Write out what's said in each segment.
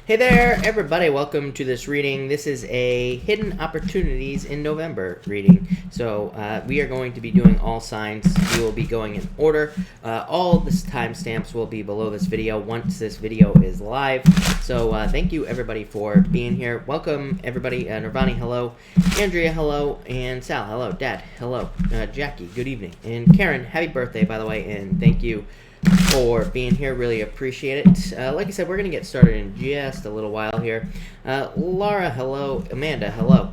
Hey there, everybody. Welcome to this reading. This is a Hidden Opportunities in November reading. So we are going to be doing all signs. We will be going in order. All the timestamps will be below this video once this video is live. So thank you, everybody, for being here. Welcome, everybody. Nirvani, hello. Andrea, hello. And Sal, hello. Dad, hello. Jackie, good evening. And Karen, happy birthday, by the way. And thank you for being here. Really appreciate it. Like I said, we're going to get started in just a little while here. Laura, hello. Amanda, hello.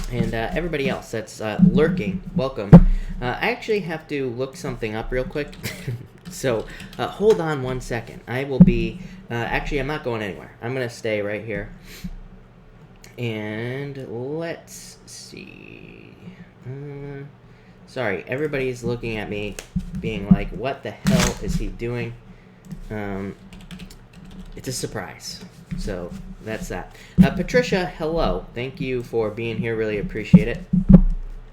And everybody else that's lurking, welcome. I actually have to look something up real quick. So hold on 1 second. I will be... actually, I'm not going anywhere. I'm going to stay right here. And let's see... Sorry, everybody's looking at me being like, what the hell is he doing? It's a surprise. So that's that. Patricia, hello. Thank you for being here. Really appreciate it.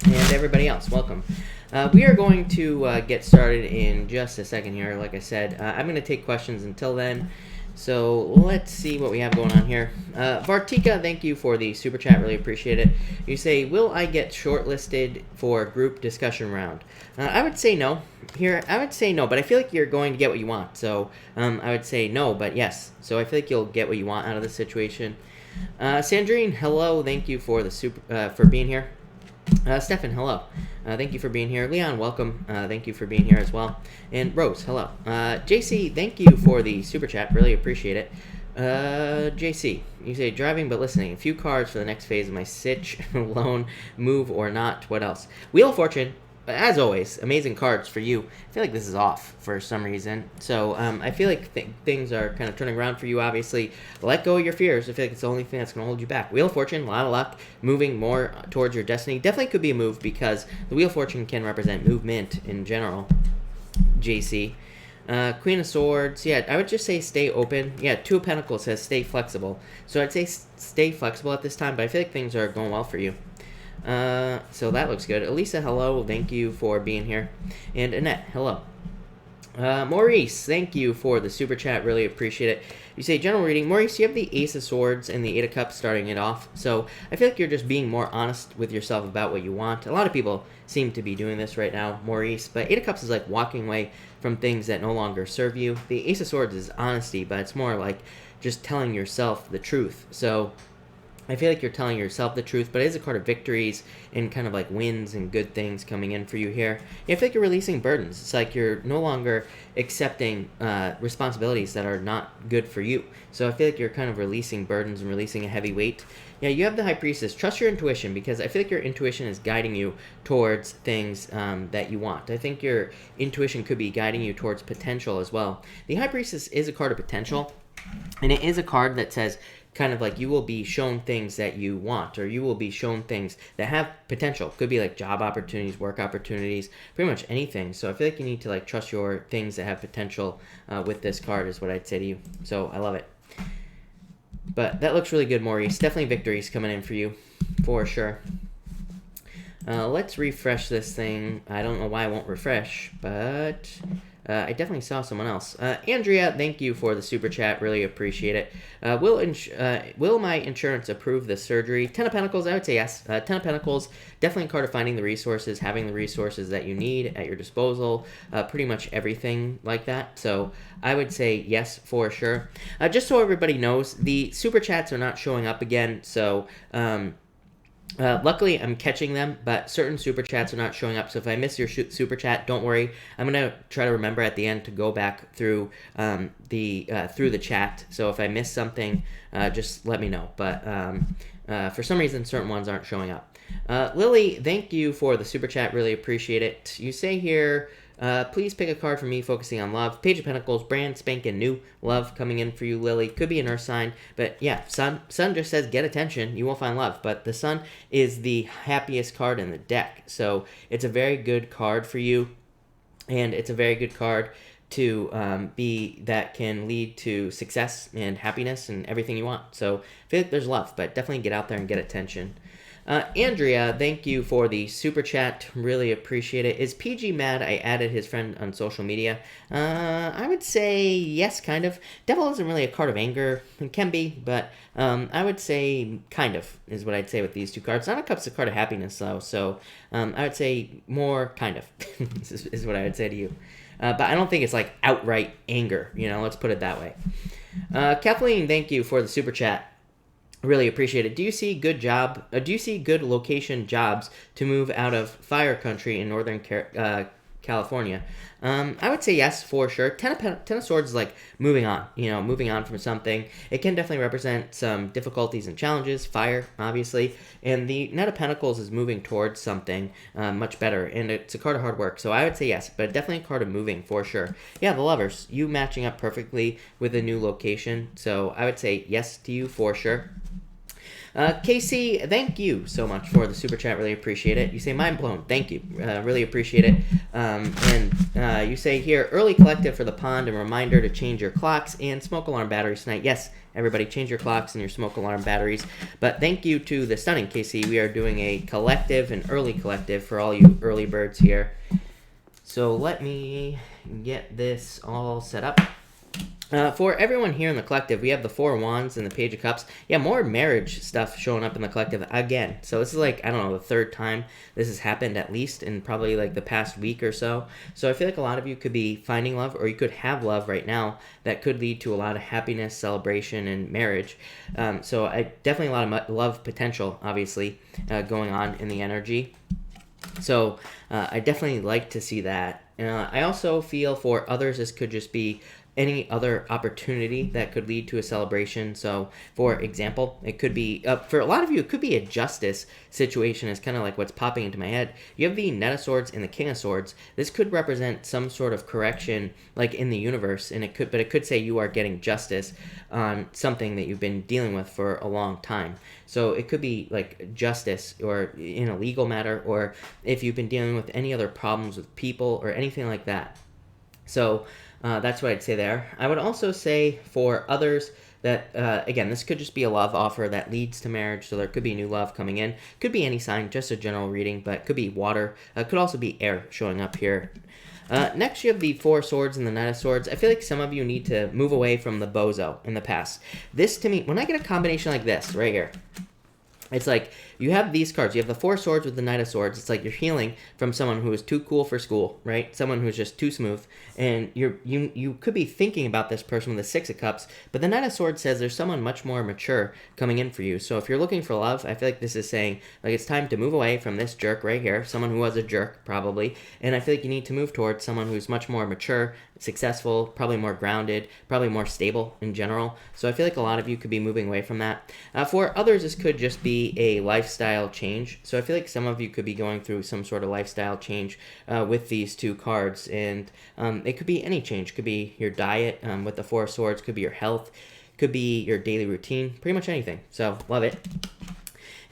And everybody else, welcome. We are going to get started in just a second here. Like I said, I'm going to take questions until then. So let's see what we have going on here. Vartika, thank you for the super chat. Really appreciate it. You say, will I get shortlisted for group discussion round? I would say no. Here, I would say no, but I feel like you're going to get what you want. So I would say no, but yes. So I feel like you'll get what you want out of this situation. Sandrine, hello. Thank you for the for being here. Stefan, hello. Thank you for being here. Leon, welcome. Thank you for being here as well. And Rose, hello. JC, thank you for the super chat. Really appreciate it. JC, you say driving but listening. A few cards for the next phase of my sitch, loan, move or not. What else? Wheel of Fortune. As always, amazing cards for you. I feel like this is off for some reason. So I feel like things are kind of turning around for you, obviously. Let go of your fears. I feel like it's the only thing that's going to hold you back. Wheel of Fortune, a lot of luck. Moving more towards your destiny. Definitely could be a move because the Wheel of Fortune can represent movement in general. JC. Queen of Swords. Yeah, I would just say stay open. Yeah, Two of Pentacles says stay flexible. So I'd say stay flexible at this time, but I feel like things are going well for you. So that looks good. Elisa, hello. Thank you for being here. And Annette, hello. Maurice, thank you for the super chat. Really appreciate it. You say general reading. Maurice, you have the Ace of Swords and the Eight of Cups starting it off. So I feel like you're just being more honest with yourself about what you want. A lot of people seem to be doing this right now, Maurice. But Eight of Cups is like walking away from things that no longer serve you. The Ace of Swords is honesty, but it's more like just telling yourself the truth. So I feel like you're telling yourself the truth, but it is a card of victories and kind of like wins and good things coming in for you here. I feel like you're releasing burdens. It's like you're no longer accepting responsibilities that are not good for you. So I feel like you're kind of releasing burdens and releasing a heavy weight. Yeah, you have the High Priestess. Trust your intuition because I feel like your intuition is guiding you towards things that you want. I think your intuition could be guiding you towards potential as well. The High Priestess is a card of potential, and it is a card that says kind of like you will be shown things that you want, or you will be shown things that have potential. Could be like job opportunities, work opportunities, pretty much anything. So I feel like you need to like trust your things that have potential with this card is what I'd say to you. So I love it. But that looks really good, Maurice. Definitely victories coming in for you, for sure. Let's refresh this thing. I don't know why I won't refresh, but I definitely saw someone else. Andrea, thank you for the super chat. Really appreciate it. Will my insurance approve the surgery? Ten of Pentacles, I would say yes. Ten of Pentacles, definitely a card of finding the resources, having the resources that you need at your disposal, pretty much everything like that. So I would say yes, for sure. Just so everybody knows, the super chats are not showing up again, so luckily, I'm catching them, but certain super chats are not showing up. So if I miss your super chat, don't worry. I'm gonna try to remember at the end to go back through the chat. So if I miss something, just let me know. But for some reason, certain ones aren't showing up. Lily, thank you for the super chat. Really appreciate it. You say here, please pick a card for me focusing on love. Page of Pentacles, brand spanking new love coming in for you, Lily. Could be an earth sign, but yeah, Sun just says get attention. You will find love, but the Sun is the happiest card in the deck. So it's a very good card for you, and it's a very good card to be that can lead to success and happiness and everything you want. So I feel like there's love, but definitely get out there and get attention. Andrea, thank you for the super chat. Really appreciate it. Is PG mad I added his friend on social media? I would say yes, kind of. Devil isn't really a card of anger. It can be, but I would say kind of is what I'd say with these two cards. Nine of Cups is a card of happiness, though, so I would say more kind of is what I would say to you. But I don't think it's like outright anger, let's put it that way. Kathleen, thank you for the super chat. Really appreciate it. Do you see good location jobs to move out of fire country in Northern California? I would say yes, for sure. Ten of Swords is like moving on, moving on from something. It can definitely represent some difficulties and challenges, fire, obviously. And the Knight of Pentacles is moving towards something much better. And it's a card of hard work. So I would say yes, but definitely a card of moving, for sure. Yeah, the Lovers, you matching up perfectly with a new location. So I would say yes to you, for sure. Casey, thank you so much for the super chat. Really appreciate it. You say mind blown. Thank you. Really appreciate it. And you say here, early collective for the pond and reminder to change your clocks and smoke alarm batteries tonight. Yes, everybody, change your clocks and your smoke alarm batteries. But thank you to the stunning Casey. We are doing a collective, an early collective for all you early birds here. So let me get this all set up. For everyone here in the collective, we have the Four of Wands and the Page of Cups. Yeah, more marriage stuff showing up in the collective again. So this is like, I don't know, the third time this has happened, at least in probably like the past week or so. So I feel like a lot of you could be finding love, or you could have love right now that could lead to a lot of happiness, celebration, and marriage. So I definitely a lot of love potential, obviously, going on in the energy. So I definitely like to see that. I also feel for others this could just be any other opportunity that could lead to a celebration. So, for example, it could be, for a lot of you, it could be a justice situation is kind of like what's popping into my head. You have the Knight of Swords and the King of Swords. This could represent some sort of correction, like in the universe, and it could say you are getting justice on something that you've been dealing with for a long time. So it could be like justice, or in a legal matter, or if you've been dealing with any other problems with people or anything like that. So that's what I'd say there. I would also say for others that, again, this could just be a love offer that leads to marriage. So there could be new love coming in. Could be any sign, just a general reading, but could be water. Could also be air showing up here. Next, you have the Four of Swords and the Knight of Swords. I feel like some of you need to move away from the bozo in the past. This, to me, when I get a combination like this right here, it's like you have these cards. You have the Four of Swords with the Knight of Swords. It's like you're healing from someone who is too cool for school, right? Someone who's just too smooth. And you could be thinking about this person with the Six of Cups, but the Knight of Swords says there's someone much more mature coming in for you. So if you're looking for love, I feel like this is saying, like, it's time to move away from this jerk right here, someone who was a jerk, probably. And I feel like you need to move towards someone who's much more mature, successful, probably more grounded, probably more stable in general. So I feel like a lot of you could be moving away from that. For others, this could just be a lifestyle change. So I feel like some of you could be going through some sort of lifestyle change with these two cards. And it could be any change. Could be your diet with the Four of Swords. Could be your health. Could be your daily routine. Pretty much anything. So love it.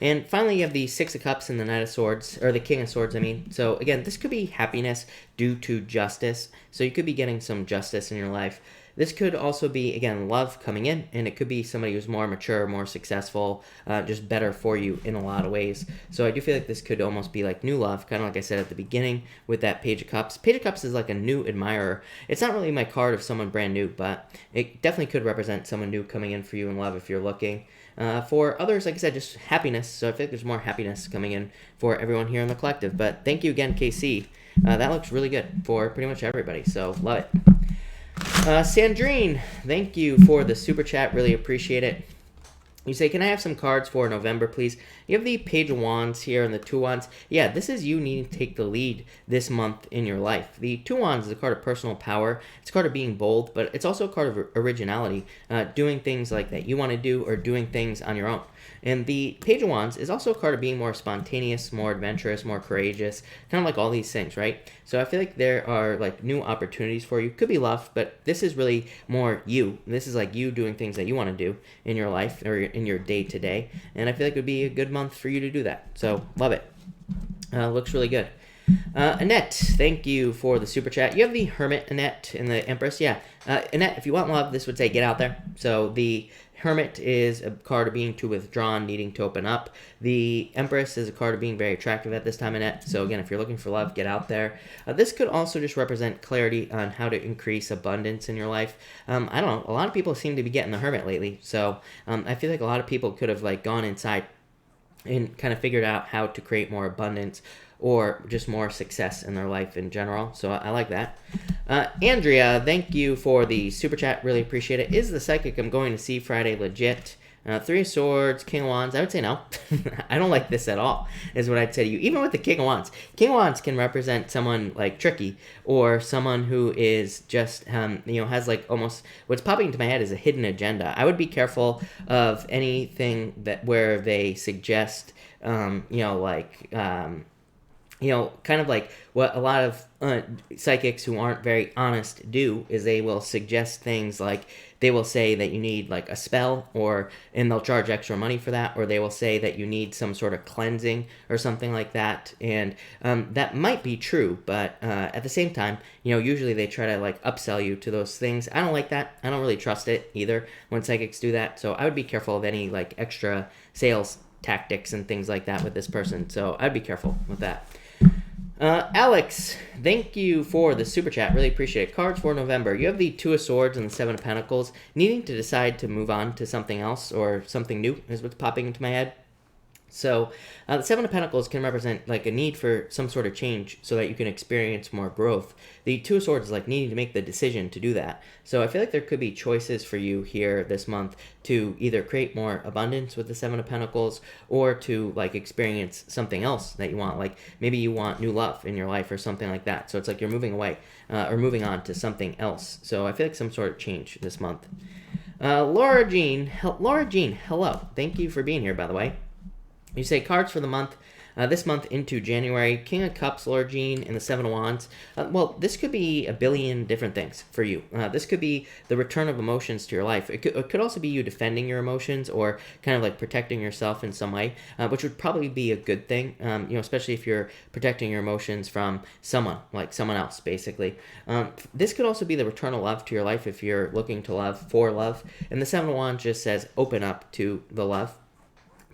And finally, you have the Six of Cups and the Knight of Swords, or the King of Swords, I mean. So again, this could be happiness due to justice. So you could be getting some justice in your life. This could also be, again, love coming in, and it could be somebody who's more mature, more successful, just better for you in a lot of ways. So I do feel like this could almost be like new love, kind of like I said at the beginning with that Page of Cups. Page of Cups is like a new admirer. It's not really my card of someone brand new, but it definitely could represent someone new coming in for you in love if you're looking. For others, like I said, just happiness. So I think there's more happiness coming in for everyone here in the collective. But thank you again, KC. That looks really good for pretty much everybody. So love it. Sandrine, thank you for the super chat. Really appreciate it. You say, can I have some cards for November, please? You have the Page of Wands here and the Two Wands. Yeah, this is you needing to take the lead this month in your life. The Two Wands is a card of personal power. It's a card of being bold, but it's also a card of originality, doing things like that you want to do or doing things on your own. And the Page of Wands is also a card of being more spontaneous, more adventurous, more courageous, kind of like all these things, right? So I feel like there are like new opportunities for you. Could be love, but this is really more you. This is like you doing things that you want to do in your life or in your day-to-day. And I feel like it would be a good month for you to do that. So love it. Looks really good. Annette, thank you for the super chat. You have the Hermit, Annette, and the Empress. Yeah, Annette, if you want love, this would say get out there. So the Hermit is a card of being too withdrawn, needing to open up. The Empress is a card of being very attractive at this time, Annette. So again, if you're looking for love, get out there. This could also just represent clarity on how to increase abundance in your life. I don't know. A lot of people seem to be getting the Hermit lately. So I feel like a lot of people could have like gone inside and kind of figured out how to create more abundance or just more success in their life in general. So I like that. Andrea, thank you for the super chat. Really appreciate it. Is the psychic I'm going to see Friday legit? Three of Swords, King of Wands. I would say no. I don't like this at all, is what I'd say to you. Even with the King of Wands. King of Wands can represent someone like tricky or someone who is just, has like almost, what's popping into my head is a hidden agenda. I would be careful of anything that where they suggest, kind of like what a lot of psychics who aren't very honest do is they will suggest things like they will say that you need like a spell and they'll charge extra money for that, or they will say that you need some sort of cleansing or something like that. And that might be true, but at the same time, usually they try to like upsell you to those things. I don't like that. I don't really trust it either when psychics do that. So I would be careful of any like extra sales tactics and things like that with this person. So I'd be careful with that. Alex, thank you for the super chat. Really appreciate it. Cards for November. You have the Two of Swords and the Seven of Pentacles. Needing to decide to move on to something else or something new is what's popping into my head. So the Seven of Pentacles can represent like a need for some sort of change so that you can experience more growth. The Two of Swords is like needing to make the decision to do that. So I feel like there could be choices for you here this month to either create more abundance with the Seven of Pentacles or to like experience something else that you want. Like maybe you want new love in your life or something like that. So it's like you're moving away or moving on to something else. So I feel like some sort of change this month. Laura Jean, hello. Thank you for being here, by the way. You say cards for the month, this month into January, King of Cups, Lord Jean, and the Seven of Wands. Well, this could be a billion different things for you. This could be the return of emotions to your life. It could also be you defending your emotions or kind of like protecting yourself in some way, which would probably be a good thing, especially if you're protecting your emotions from someone else, basically. This could also be the return of love to your life if you're looking to love for love. And the Seven of Wands just says open up to the love.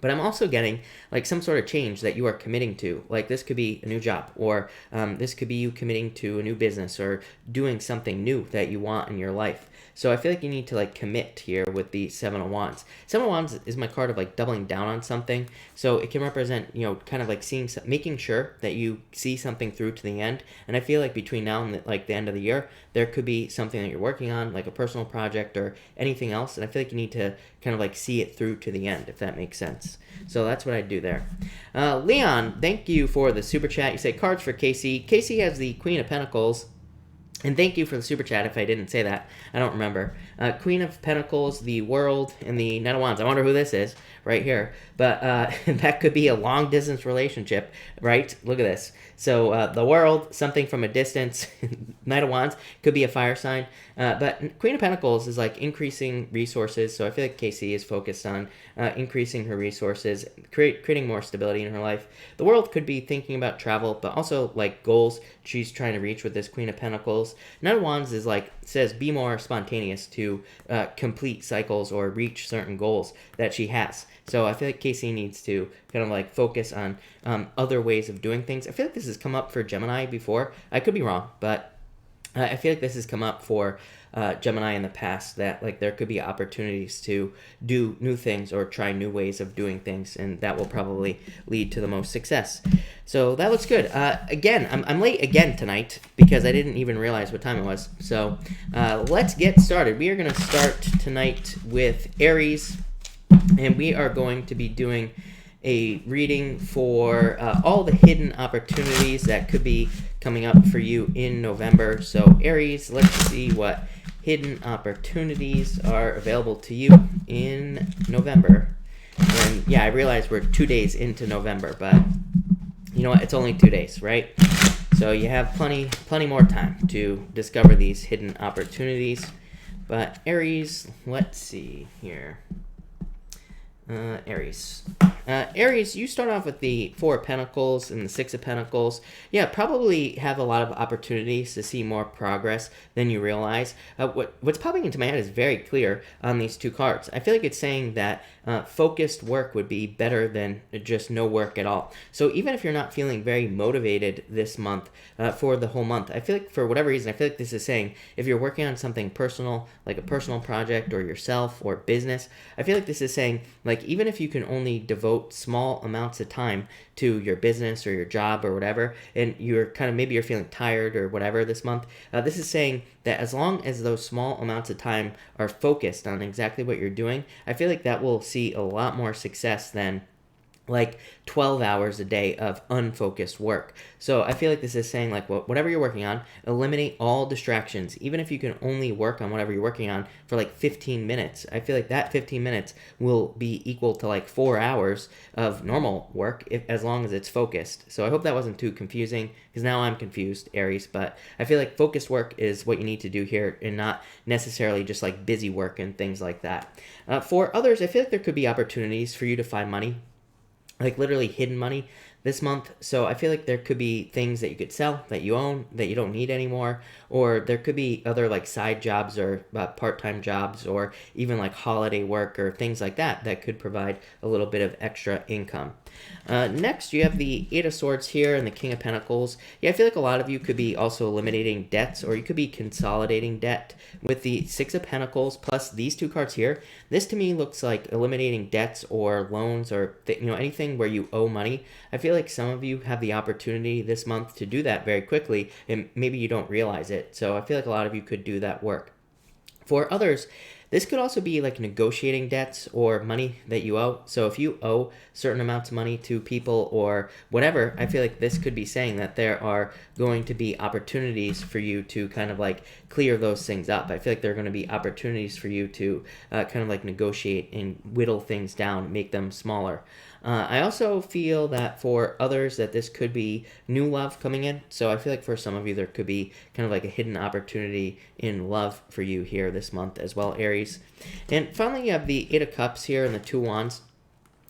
But I'm also getting like some sort of change that you are committing to. Like this could be a new job, or this could be you committing to a new business or doing something new that you want in your life. So I feel like you need to like commit here with the Seven of Wands. Seven of Wands is my card of like doubling down on something. So it can represent, kind of like making sure that you see something through to the end. And I feel like between now and like the end of the year, there could be something that you're working on, like a personal project or anything else. And I feel like you need to kind of like see it through to the end, if that makes sense. So that's what I do there. Leon, thank you for the super chat. You say cards for Casey. Casey has the Queen of Pentacles. And thank you for the super chat if I didn't say that. I don't remember. Queen of Pentacles, the World, and the Knight of Wands. I wonder who this is right here. But that could be a long-distance relationship, right? Look at this. So the World, something from a distance. Knight of Wands could be a fire sign. But Queen of Pentacles is like increasing resources. So I feel like Casey is focused on increasing her resources, creating more stability in her life. The World could be thinking about travel, but also like goals she's trying to reach with this Queen of Pentacles. Knight of Wands is like, says be more spontaneous to complete cycles or reach certain goals that she has. So I feel like Casey needs to kind of like focus on other ways of doing things. I feel like this has come up for Gemini before. I could be wrong, but I feel like this has come up for Gemini in the past, that like there could be opportunities to do new things or try new ways of doing things, and that will probably lead to the most success. So that looks good. Again, I'm late again tonight because I didn't even realize what time it was. So let's get started. We are going to start tonight with Aries, and we are going to be doing a reading for all the hidden opportunities that could be coming up for you in November. So Aries, let's see what hidden opportunities are available to you in November. And yeah, I realize we're 2 days into November, but you know what? It's only 2 days, right? So you have plenty more time to discover these hidden opportunities. But Aries, let's see here. Aries. Aries, you start off with the Four of Pentacles and the Six of Pentacles. Yeah, probably have a lot of opportunities to see more progress than you realize. What's popping into my head is very clear on these two cards. I feel like it's saying that focused work would be better than just no work at all. So even if you're not feeling very motivated this month, for the whole month, I feel like for whatever reason, I feel like this is saying if you're working on something personal, like a personal project or yourself or business, I feel like this is saying, like, even if you can only devote small amounts of time to your business or your job or whatever, and you're kind of, maybe you're feeling tired or whatever this month, this is saying that as long as those small amounts of time are focused on exactly what you're doing, I feel like that will see a lot more success than like 12 hours a day of unfocused work. So I feel like this is saying, like, whatever you're working on, eliminate all distractions. Even if you can only work on whatever you're working on for like 15 minutes, I feel like that 15 minutes will be equal to like 4 hours of normal work as long as it's focused. So I hope that wasn't too confusing, because now I'm confused, Aries, but I feel like focused work is what you need to do here and not necessarily just like busy work and things like that. For others, I feel like there could be opportunities for you to find money, like literally hidden money this month. So I feel like there could be things that you could sell that you own that you don't need anymore, or there could be other like side jobs or part-time jobs, or even like holiday work or things like that that could provide a little bit of extra income. Next, you have the Eight of Swords here and the King of Pentacles. Yeah, I feel like a lot of you could be also eliminating debts, or you could be consolidating debt with the Six of Pentacles plus these two cards here. This to me looks like eliminating debts or loans or anything where you owe money. I feel like some of you have the opportunity this month to do that very quickly, and maybe you don't realize it. So I feel like a lot of you could do that work. For others, this could also be like negotiating debts or money that you owe. So if you owe certain amounts of money to people or whatever, I feel like this could be saying that there are going to be opportunities for you to kind of like clear those things up. I feel like there are going to be opportunities for you to kind of like negotiate and whittle things down, make them smaller. I also feel that for others that this could be new love coming in. So I feel like for some of you there could be kind of like a hidden opportunity in love for you here this month as well, Aries. And finally, you have the Eight of Cups here and the Two Wands.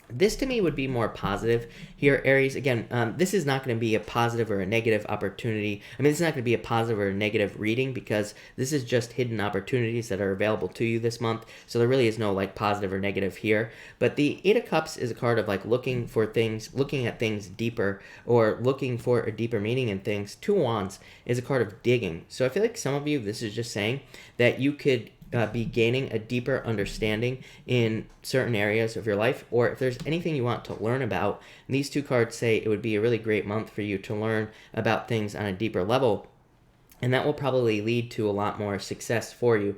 This to me would be more positive here, Aries. Again, this is not going to be a positive or a negative opportunity. I mean, this is not going to be a positive or a negative reading, because this is just hidden opportunities that are available to you this month. So there really is no like positive or negative here. But the Eight of Cups is a card of like looking for things, looking at things deeper, or looking for a deeper meaning in things. Two Wands is a card of digging. So I feel like some of you, this is just saying that you could be gaining a deeper understanding in certain areas of your life, or if there's anything you want to learn about. These two cards say it would be a really great month for you to learn about things on a deeper level, and that will probably lead to a lot more success for you,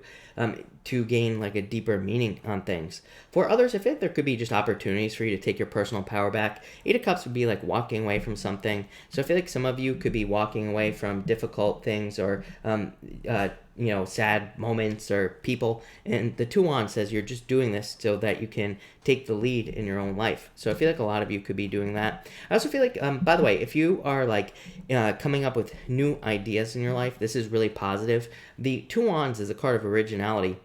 to gain like a deeper meaning on things. For others, I feel like there could be just opportunities for you to take your personal power back. Eight of Cups would be like walking away from something. So I feel like some of you could be walking away from difficult things, or sad moments or people. And the Two Wands says you're just doing this so that you can take the lead in your own life. So I feel like a lot of you could be doing that. I also feel like, by the way, if you are like coming up with new ideas in your life, this is really positive. The Two Wands is a card of originality.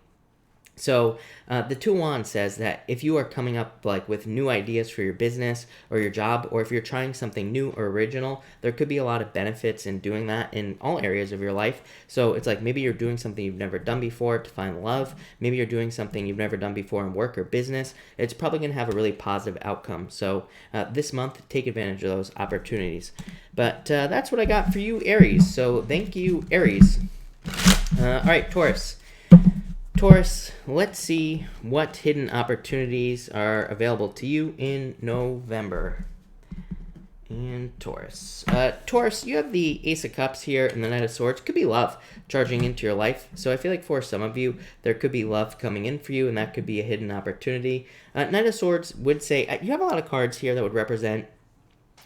So the Two Wands says that if you are coming up like with new ideas for your business or your job, or if you're trying something new or original, there could be a lot of benefits in doing that in all areas of your life. So it's like maybe you're doing something you've never done before to find love. Maybe you're doing something you've never done before in work or business. It's probably going to have a really positive outcome. So this month, take advantage of those opportunities. But that's what I got for you, Aries. So thank you, Aries. All right, Taurus. Taurus, let's see what hidden opportunities are available to you in November. And Taurus. Taurus, you have the Ace of Cups here and the Knight of Swords. Could be love charging into your life. So I feel like for some of you, there could be love coming in for you, and that could be a hidden opportunity. Knight of Swords would say, you have a lot of cards here that would represent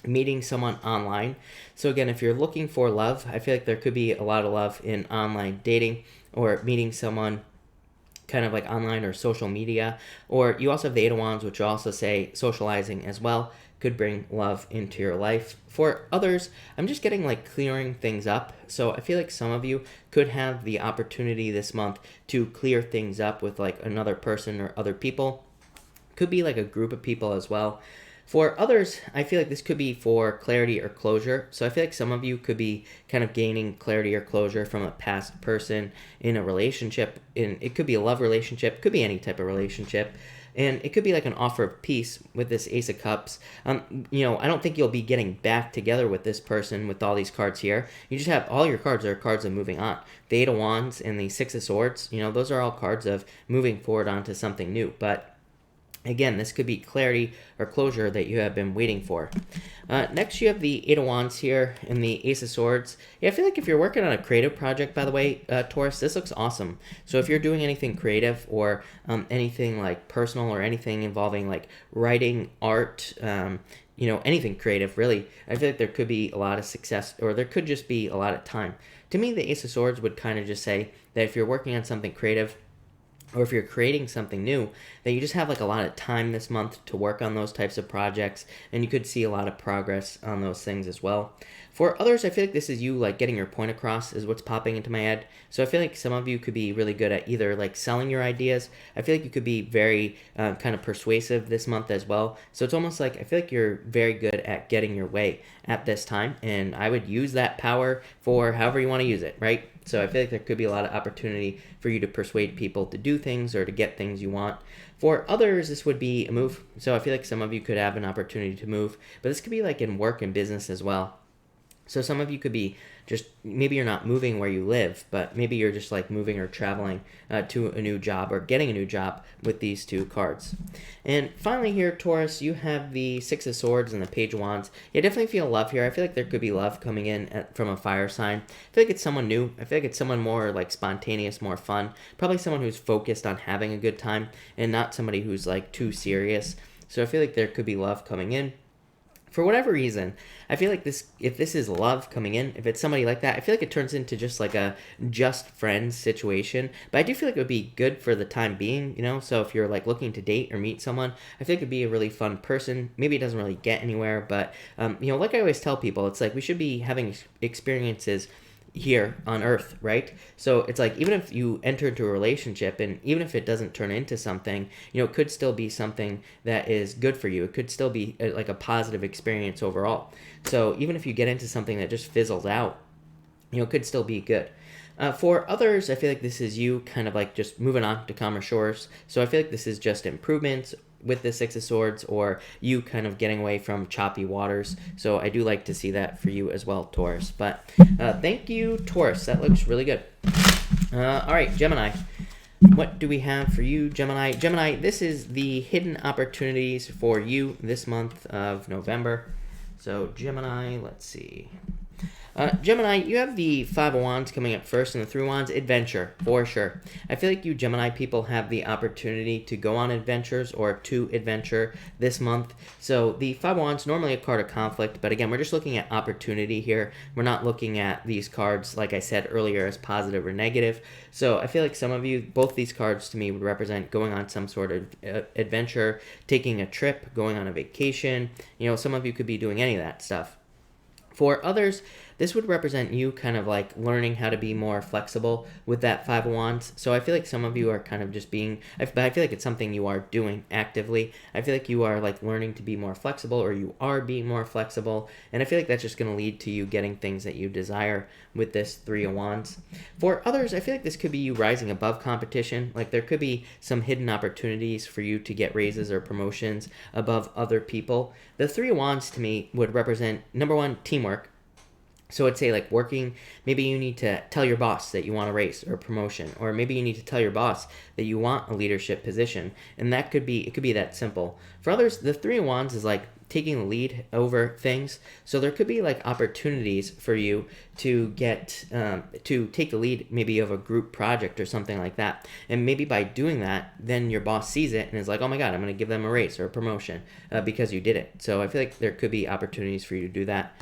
meeting someone online. So again, if you're looking for love, I feel like there could be a lot of love in online dating, or meeting someone kind of like online or social media. Or you also have the Eight of Wands, which will also say socializing as well, could bring love into your life. For others, I'm just getting like clearing things up. So I feel like some of you could have the opportunity this month to clear things up with like another person or other people. Could be like a group of people as well. For others, I feel like this could be for clarity or closure. So I feel like some of you could be kind of gaining clarity or closure from a past person in a relationship. It could be a love relationship, could be any type of relationship. And it could be like an offer of peace with this Ace of Cups. I don't think you'll be getting back together with this person with all these cards here. You just have all your cards are cards of moving on. The Eight of Wands and the Six of Swords, those are all cards of moving forward onto something new. But again, this could be clarity or closure that you have been waiting for. Next, you have the Eight of Wands here and the Ace of Swords. Yeah, I feel like if you're working on a creative project, by the way, Taurus, this looks awesome. So if you're doing anything creative or anything like personal or anything involving like writing, art, anything creative, really, I feel like there could be a lot of success, or there could just be a lot of time. To me, the Ace of Swords would kind of just say that if you're working on something creative, or if you're creating something new, that you just have like a lot of time this month to work on those types of projects, and you could see a lot of progress on those things as well. For others, I feel like this is you like getting your point across is what's popping into my head. So I feel like some of you could be really good at either like selling your ideas. I feel like you could be very kind of persuasive this month as well. So it's almost like I feel like you're very good at getting your way at this time, and I would use that power for however you want to use it, right? So I feel like there could be a lot of opportunity for you to persuade people to do things or to get things you want. For others, this would be a move. So I feel like some of you could have an opportunity to move, but this could be like in work and business as well. So some of you could be just, maybe you're not moving where you live, but maybe you're just like moving or traveling to a new job or getting a new job with these two cards. And finally here, Taurus, you have the Six of Swords and the Page of Wands. You definitely feel love here. I feel like there could be love coming in from a fire sign. I feel like it's someone new. I feel like it's someone more like spontaneous, more fun. Probably someone who's focused on having a good time and not somebody who's like too serious. So I feel like there could be love coming in. For whatever reason, I feel like if this is love coming in, if it's somebody like that, I feel like it turns into just like a just friends situation. But I do feel like it would be good for the time being, So if you're like looking to date or meet someone, I think it'd be a really fun person. Maybe it doesn't really get anywhere, but like I always tell people, it's like we should be having experiences here on Earth, right? So it's like even if you enter into a relationship and even if it doesn't turn into something, it could still be something that is good for you. It could still be like a positive experience overall. So even if you get into something that just fizzles out, it could still be good. For others, I feel like this is you kind of like just moving on to calmer shores. So I feel like this is just improvements with the Six of Swords, or you kind of getting away from choppy waters. So I do like to see that for you as well, Taurus. But thank you, Taurus. That looks really good. All right, Gemini. What do we have for you, Gemini? Gemini, this is the hidden opportunities for you this month of November. So Gemini, let's see. Gemini, you have the Five of Wands coming up first and the Three of Wands. Adventure, for sure. I feel like you Gemini people have the opportunity to go on adventures or to adventure this month. So the Five of Wands, normally a card of conflict, but again, we're just looking at opportunity here. We're not looking at these cards, like I said earlier, as positive or negative. So I feel like some of you, both these cards to me would represent going on some sort of adventure, taking a trip, going on a vacation. Some of you could be doing any of that stuff. For others, this would represent you kind of like learning how to be more flexible with that Five of Wands. So I feel like some of you are kind of just being, but I feel like it's something you are doing actively. I feel like you are like learning to be more flexible, or you are being more flexible. And I feel like that's just going to lead to you getting things that you desire with this Three of Wands. For others, I feel like this could be you rising above competition. Like there could be some hidden opportunities for you to get raises or promotions above other people. The Three of Wands to me would represent, number one, teamwork. So I'd say like working, maybe you need to tell your boss that you want a raise or a promotion, or maybe you need to tell your boss that you want a leadership position, and it could be that simple. For others, the Three of Wands is like taking the lead over things. So there could be like opportunities for you to get to take the lead maybe of a group project or something like that. And maybe by doing that, then your boss sees it and is like, oh my God, I'm going to give them a raise or a promotion because you did it. So I feel like there could be opportunities for you to do that.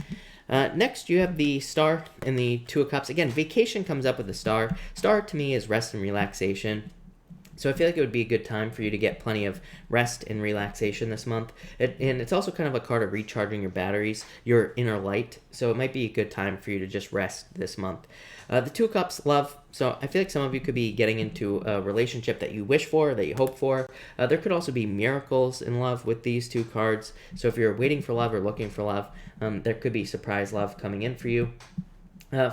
Next, you have the Star and the Two of Cups. Again, vacation comes up with the Star. Star to me is rest and relaxation. So I feel like it would be a good time for you to get plenty of rest and relaxation this month. And it's also kind of a card of recharging your batteries, your inner light. So it might be a good time for you to just rest this month. The Two of Cups, love. So I feel like some of you could be getting into a relationship that you wish for, that you hope for. There could also be miracles in love with these two cards. So if you're waiting for love or looking for love, there could be surprise love coming in for you.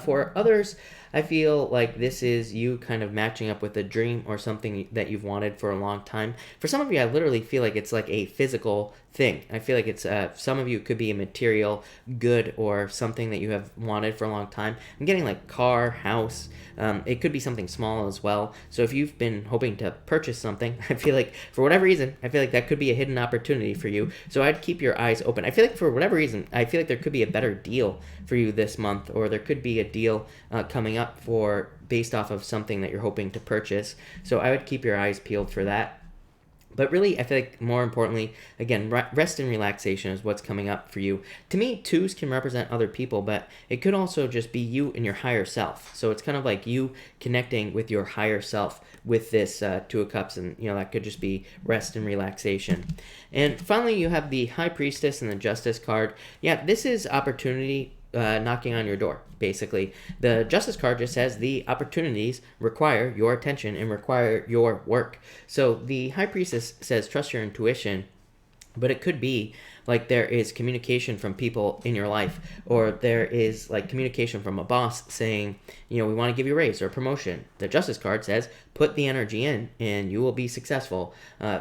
For others, I feel like this is you kind of matching up with a dream or something that you've wanted for a long time. For some of you, I literally feel like it's like a physical thing. I feel like it's some of you could be a material good or something that you have wanted for a long time. I'm getting like car, house. It could be something small as well. So if you've been hoping to purchase something, I feel like for whatever reason, I feel like that could be a hidden opportunity for you. So I'd keep your eyes open. I feel like for whatever reason, I feel like there could be a better deal for you this month, or there could be a deal coming up for based off of something that you're hoping to purchase. So I would keep your eyes peeled for that. But really, I feel like more importantly, again, rest and relaxation is what's coming up for you. To me, twos can represent other people, but it could also just be you and your higher self. So it's kind of like you connecting with your higher self with this Two of Cups, and that could just be rest and relaxation. And finally, you have the High Priestess and the Justice card. Yeah, this is opportunity knocking on your door, basically. The Justice card just says the opportunities require your attention and require your work. So the High Priestess says trust your intuition, but it could be like there is communication from people in your life, or there is like communication from a boss saying, we want to give you a raise or a promotion. The Justice card says put the energy in and you will be successful.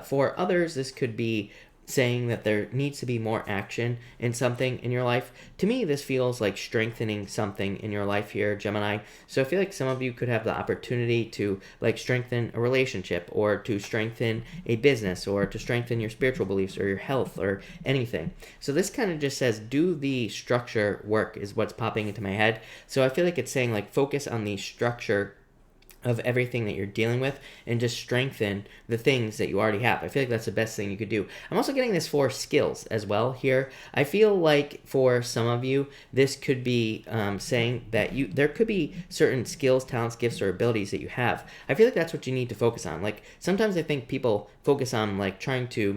For others, this could be saying that there needs to be more action in something in your life. To me, this feels like strengthening something in your life here, Gemini. So I feel like some of you could have the opportunity to like strengthen a relationship, or to strengthen a business, or to strengthen your spiritual beliefs or your health or anything. So this kind of just says do the structure work is what's popping into my head. So I feel like it's saying like focus on the structure of everything that you're dealing with and just strengthen the things that you already have. I feel like that's the best thing you could do. I'm also getting this for skills as well here. I feel like for some of you, this could be saying that there could be certain skills, talents, gifts, or abilities that you have. I feel like that's what you need to focus on. Like sometimes I think people focus on like trying to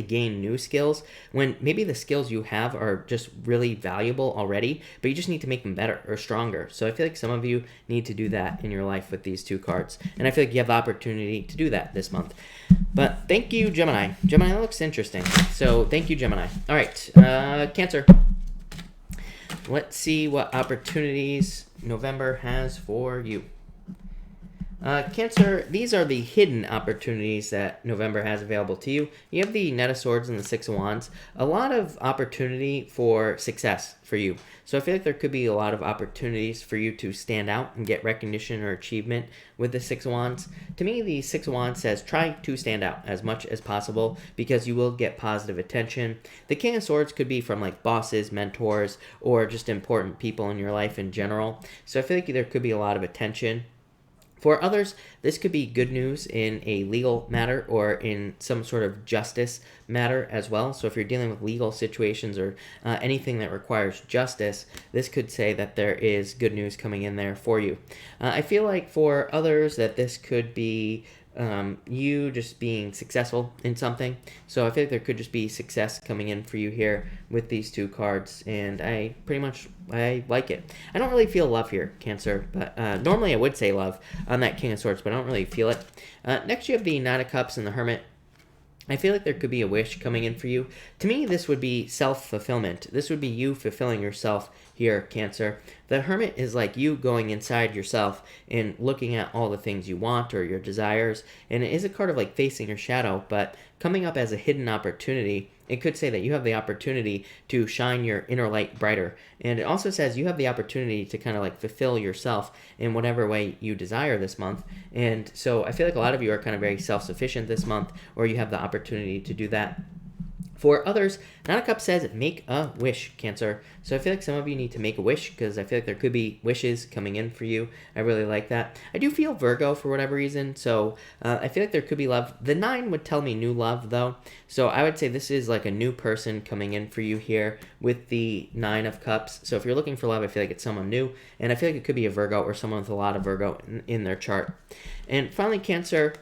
gain new skills when maybe the skills you have are just really valuable already, but you just need to make them better or stronger. So I feel like some of you need to do that in your life with these two cards, and I feel like you have the opportunity to do that this month. But thank you, Gemini. Gemini, that looks interesting. So thank you, Gemini. All right, Cancer. Let's see what opportunities November has for you. Cancer, these are the hidden opportunities that November has available to you. You have the Knight of Swords and the Six of Wands. A lot of opportunity for success for you. So I feel like there could be a lot of opportunities for you to stand out and get recognition or achievement with the Six of Wands. To me, the Six of Wands says try to stand out as much as possible because you will get positive attention. The King of Swords could be from like bosses, mentors, or just important people in your life in general. So I feel like there could be a lot of attention. For others, this could be good news in a legal matter or in some sort of justice matter as well. So if you're dealing with legal situations or anything that requires justice, this could say that there is good news coming in there for you. I feel like for others that this could be you just being successful in something. So I feel like there could just be success coming in for you here with these two cards, and I like it. I don't really feel love here, Cancer, but normally I would say love on that King of Swords, but I don't really feel it. Next you have the Knight of Cups and the Hermit. I feel like there could be a wish coming in for you. To me, this would be self-fulfillment. This would be you fulfilling yourself here, Cancer. The Hermit is like you going inside yourself and looking at all the things you want or your desires. And it is a card of like facing your shadow, but coming up as a hidden opportunity. It could say that you have the opportunity to shine your inner light brighter. And it also says you have the opportunity to kind of like fulfill yourself in whatever way you desire this month. And so I feel like a lot of you are kind of very self-sufficient this month, or you have the opportunity to do that. For others, Nine of Cups says make a wish, Cancer. So I feel like some of you need to make a wish because I feel like there could be wishes coming in for you. I really like that. I do feel Virgo for whatever reason, so I feel like there could be love. The 9 would tell me new love, though. So I would say this is like a new person coming in for you here with the 9 of Cups. So if you're looking for love, I feel like it's someone new. And I feel like it could be a Virgo or someone with a lot of Virgo in their chart. And finally, Cancer,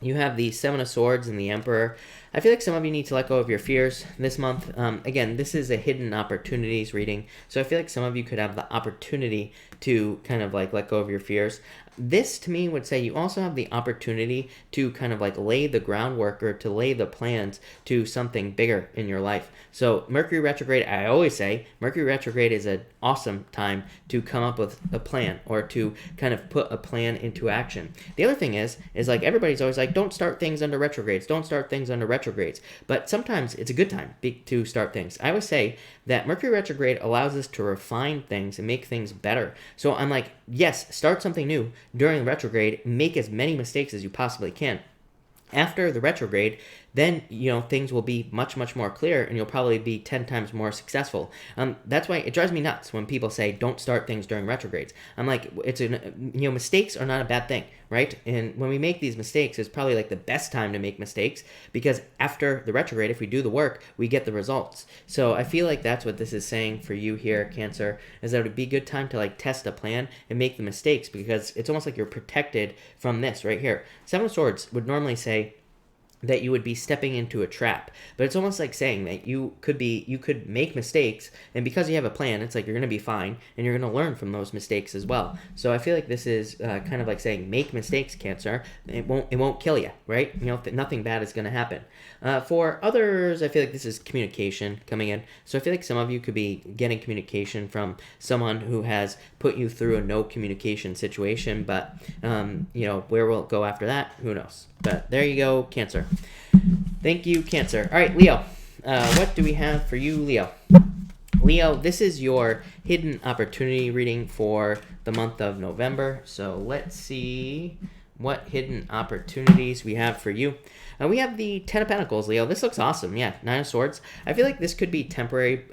you have the 7 of Swords and the Emperor. I feel like some of you need to let go of your fears this month. Again, this is a hidden opportunities reading, so I feel like some of you could have the opportunity to kind of like let go of your fears. This, to me, would say you also have the opportunity to kind of like lay the groundwork or to lay the plans to something bigger in your life. So Mercury retrograde, I always say, Mercury retrograde is an awesome time to come up with a plan or to kind of put a plan into action. The other thing is like everybody's always like, don't start things under retrogrades, don't start things under retrogrades. But sometimes it's a good time to start things. I always say that Mercury retrograde allows us to refine things and make things better. So I'm like, yes, start something new during the retrograde, make as many mistakes as you possibly can. After the retrograde, then, things will be much, much more clear and you'll probably be 10 times more successful. That's why it drives me nuts when people say, don't start things during retrogrades. I'm like, mistakes are not a bad thing, right? And when we make these mistakes, it's probably like the best time to make mistakes because after the retrograde, if we do the work, we get the results. So I feel like that's what this is saying for you here, Cancer, is that it would be a good time to like test a plan and make the mistakes because it's almost like you're protected from this right here. 7 of Swords would normally say that you would be stepping into a trap, but it's almost like saying that you could make mistakes, and because you have a plan, it's like you're going to be fine and you're going to learn from those mistakes as well. So I feel like this is kind of like saying make mistakes, Cancer. It won't kill you, right? Nothing bad is going to happen. For others, I feel like this is communication coming in. So I feel like some of you could be getting communication from someone who has put you through a no communication situation, but where will it go after that? Who knows? But there you go, Cancer. Thank you, Cancer. All right, Leo. What do we have for you, Leo? Leo, this is your hidden opportunity reading for the month of November. So let's see what hidden opportunities we have for you. We have the 10 of Pentacles, Leo. This looks awesome. Yeah, 9 of Swords. I feel like this could be temporary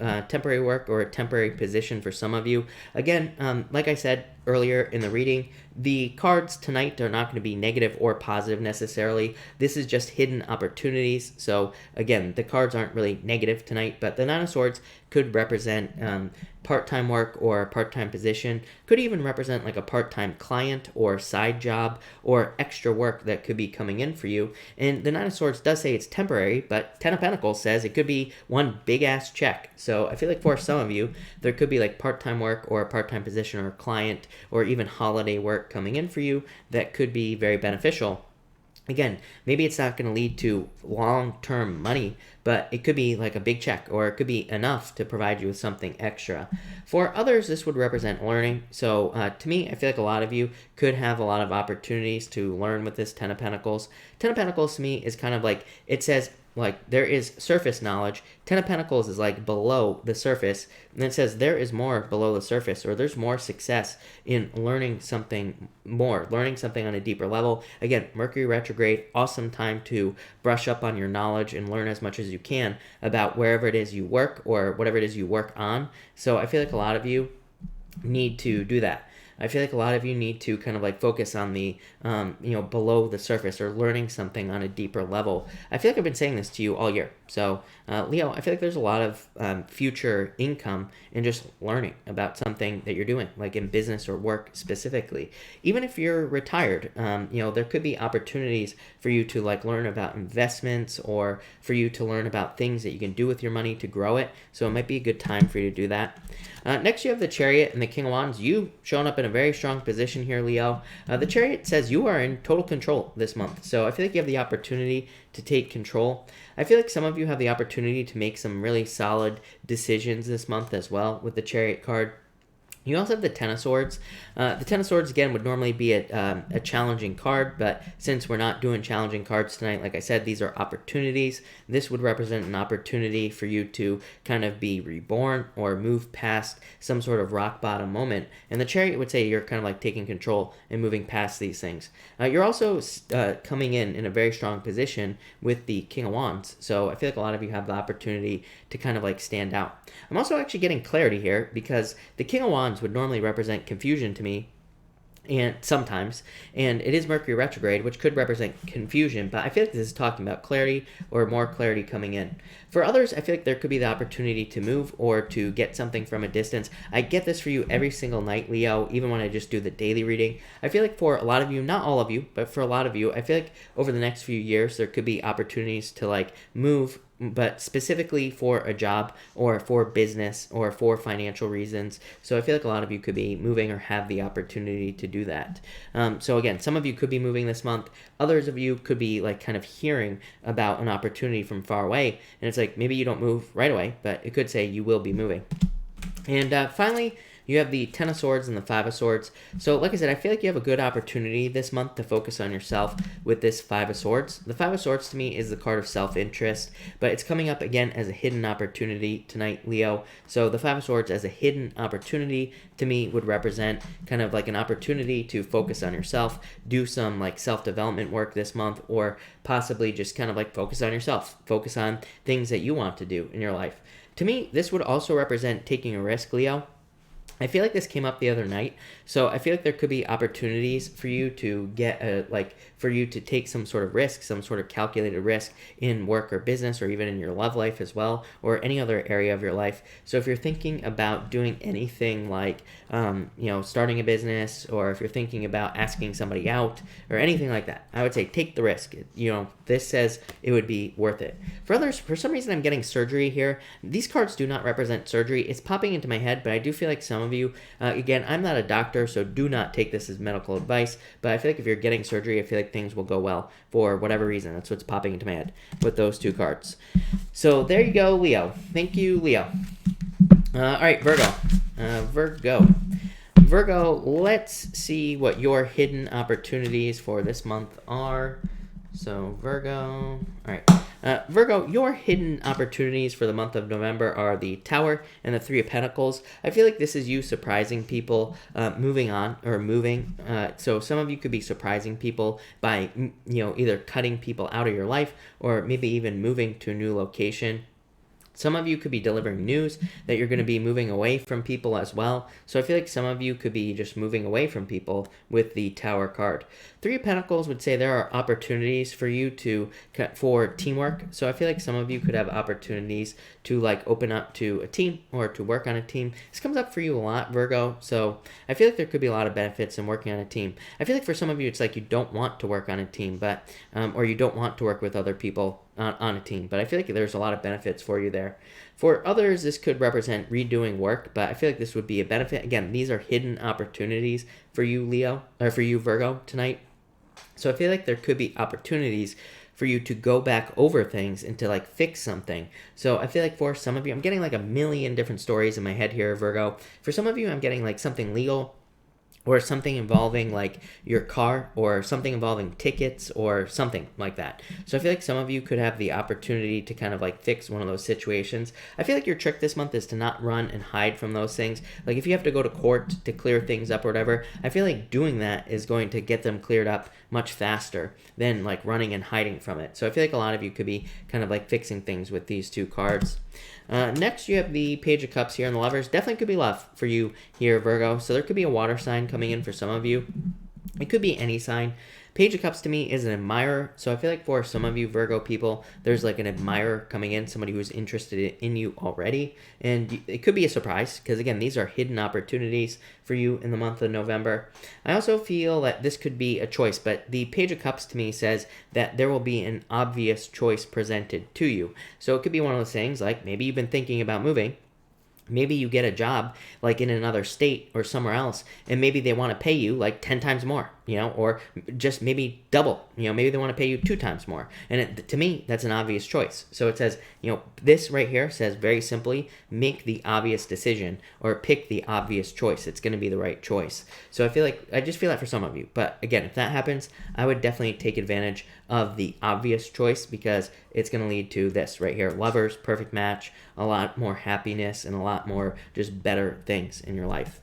work or a temporary position for some of you. Again, like I said earlier in the reading, the cards tonight are not going to be negative or positive necessarily. This is just hidden opportunities. So again, the cards aren't really negative tonight, but the 9 of Swords could represent part-time work or a part-time position. Could even represent like a part-time client or side job or extra work that could be coming in for you. And the 9 of Swords does say it's temporary, but 10 of Pentacles says it could be one big-ass check. So I feel like for some of you, there could be like part-time work or a part-time position or a client or even holiday work coming in for you that could be very beneficial. Again, maybe it's not going to lead to long-term money, but it could be like a big check or it could be enough to provide you with something extra. For others, this would represent learning. So to me, I feel like a lot of you could have a lot of opportunities to learn with this 10 of Pentacles. 10 of Pentacles to me is kind of like, it says like there is surface knowledge. 10 of Pentacles is like below the surface, and it says there is more below the surface, or there's more success in learning something more, learning something on a deeper level. Again, Mercury retrograde, awesome time to brush up on your knowledge and learn as much as you can about wherever it is you work or whatever it is you work on. So I feel like a lot of you need to do that. I feel like a lot of you need to kind of like focus on the, below the surface or learning something on a deeper level. I feel like I've been saying this to you all year. So, Leo, I feel like there's a lot of future income in just learning about something that you're doing, like in business or work specifically. Even if you're retired, there could be opportunities for you to like learn about investments or for you to learn about things that you can do with your money to grow it. So it might be a good time for you to do that. Next, you have the Chariot and the King of Wands. You showing up in a very strong position here, Leo. The Chariot says you are in total control this month. So I feel like you have the opportunity to take control. I feel like some of you have the opportunity to make some really solid decisions this month as well with the Chariot card. You also have the Ten of Swords. The Ten of Swords, again, would normally be a challenging card, but since we're not doing challenging cards tonight, like I said, these are opportunities. This would represent an opportunity for you to kind of be reborn or move past some sort of rock bottom moment. And the Chariot would say you're kind of like taking control and moving past these things. You're also coming in a very strong position with the King of Wands. So I feel like a lot of you have the opportunity to kind of like stand out. I'm also actually getting clarity here because the King of Wands would normally represent confusion to me, and sometimes, and it is Mercury retrograde, which could represent confusion, but I feel like this is talking about clarity or more clarity coming in. For others, I feel like there could be the opportunity to move or to get something from a distance. I get this for you every single night, Leo, even when I just do the daily reading. I feel like for a lot of you, not all of you, but for a lot of you, I feel like over the next few years, there could be opportunities to like move, but specifically for a job or for business or for financial reasons. So I feel like a lot of you could be moving or have the opportunity to do that. So again, some of you could be moving this month. Others of you could be like kind of hearing about an opportunity from far away. And it's like, maybe you don't move right away, but it could say you will be moving. And finally, you have the Ten of Swords and the Five of Swords. So like I said, I feel like you have a good opportunity this month to focus on yourself with this Five of Swords. The Five of Swords to me is the card of self-interest, but it's coming up again as a hidden opportunity tonight, Leo. So the Five of Swords as a hidden opportunity to me would represent kind of like an opportunity to focus on yourself, do some like self-development work this month, or possibly just kind of like focus on yourself, focus on things that you want to do in your life. To me, this would also represent taking a risk, Leo. I feel like this came up the other night, so I feel like there could be opportunities for you to get for you to take some sort of risk, some sort of calculated risk in work or business, or even in your love life as well, or any other area of your life. So if you're thinking about doing anything like, starting a business, or if you're thinking about asking somebody out, or anything like that, I would say take the risk. This says it would be worth it. For others, for some reason, I'm getting surgery here. These cards do not represent surgery. It's popping into my head, but I do feel like some of you, again, I'm not a doctor, so do not take this as medical advice, but I feel like if you're getting surgery, I feel like things will go well for whatever reason. That's what's popping into my head with those two cards. So there you go, Leo. Thank you, Leo. All right, Virgo. Virgo, let's see what your hidden opportunities for this month are. So Virgo, all right. Virgo, your hidden opportunities for the month of November are the Tower and the Three of Pentacles. I feel like this is you surprising people, moving on or moving. So some of you could be surprising people by, either cutting people out of your life or maybe even moving to a new location. Some of you could be delivering news that you're going to be moving away from people as well. So I feel like some of you could be just moving away from people with the Tower card. Three of Pentacles would say there are opportunities for you for teamwork. So I feel like some of you could have opportunities to like open up to a team or to work on a team. This comes up for you a lot, Virgo. So I feel like there could be a lot of benefits in working on a team. I feel like for some of you, it's like you don't want to work on a team, but or you don't want to work with other people on a team, but I feel like there's a lot of benefits for you there. For others, this could represent redoing work, but I feel like this would be a benefit. Again, these are hidden opportunities for you, Leo, or for you, Virgo, tonight. So I feel like there could be opportunities for you to go back over things and to like fix something. So I feel like for some of you, I'm getting like a million different stories in my head here, Virgo. For some of you, I'm getting like something legal, or something involving like your car, or something involving tickets, or something like that. So I feel like some of you could have the opportunity to kind of like fix one of those situations. I feel like your trick this month is to not run and hide from those things. Like if you have to go to court to clear things up or whatever, I feel like doing that is going to get them cleared up much faster than like running and hiding from it. So I feel like a lot of you could be kind of like fixing things with these two cards. Next, you have the Page of Cups here, and the Lovers. Definitely could be love for you here, Virgo. So there could be a water sign coming in for some of you. It could be any sign. Page of Cups to me is an admirer. So I feel like for some of you Virgo people, there's like an admirer coming in, somebody who's interested in you already. And it could be a surprise because, again, these are hidden opportunities for you in the month of November. I also feel that this could be a choice, but the Page of Cups to me says that there will be an obvious choice presented to you. So it could be one of those things like maybe you've been thinking about moving. Maybe you get a job like in another state or somewhere else, and maybe they want to pay you like 10 times more. or just maybe double, maybe they want to pay you 2 times more. And to me, that's an obvious choice. So it says, this right here says very simply, make the obvious decision or pick the obvious choice. It's going to be the right choice. So I just feel that for some of you. But again, if that happens, I would definitely take advantage of the obvious choice, because it's going to lead to this right here. Lovers, perfect match, a lot more happiness, and a lot more just better things in your life.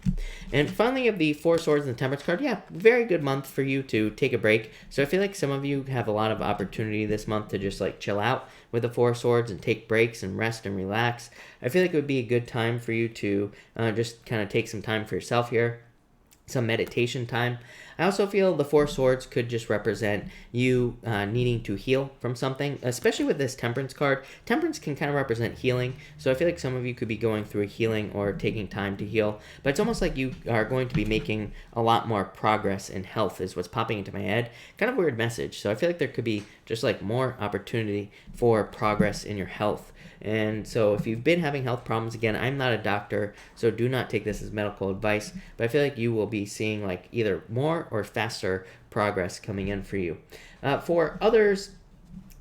And finally, you have the 4 Swords and the Temperance card. Yeah, very good month for you to take a break. So I feel like some of you have a lot of opportunity this month to just like chill out with the 4 Swords and take breaks and rest and relax. I feel like it would be a good time for you to just kind of take some time for yourself here, some meditation time. I also feel the 4 Swords could just represent you needing to heal from something, especially with this Temperance card. Temperance can kind of represent healing, so I feel like some of you could be going through a healing or taking time to heal, but it's almost like you are going to be making a lot more progress in health is what's popping into my head. Kind of weird message, so I feel like there could be just like more opportunity for progress in your health. And so if you've been having health problems, again, I'm not a doctor, so do not take this as medical advice, but I feel like you will be seeing like either more or faster progress coming in for you. For others,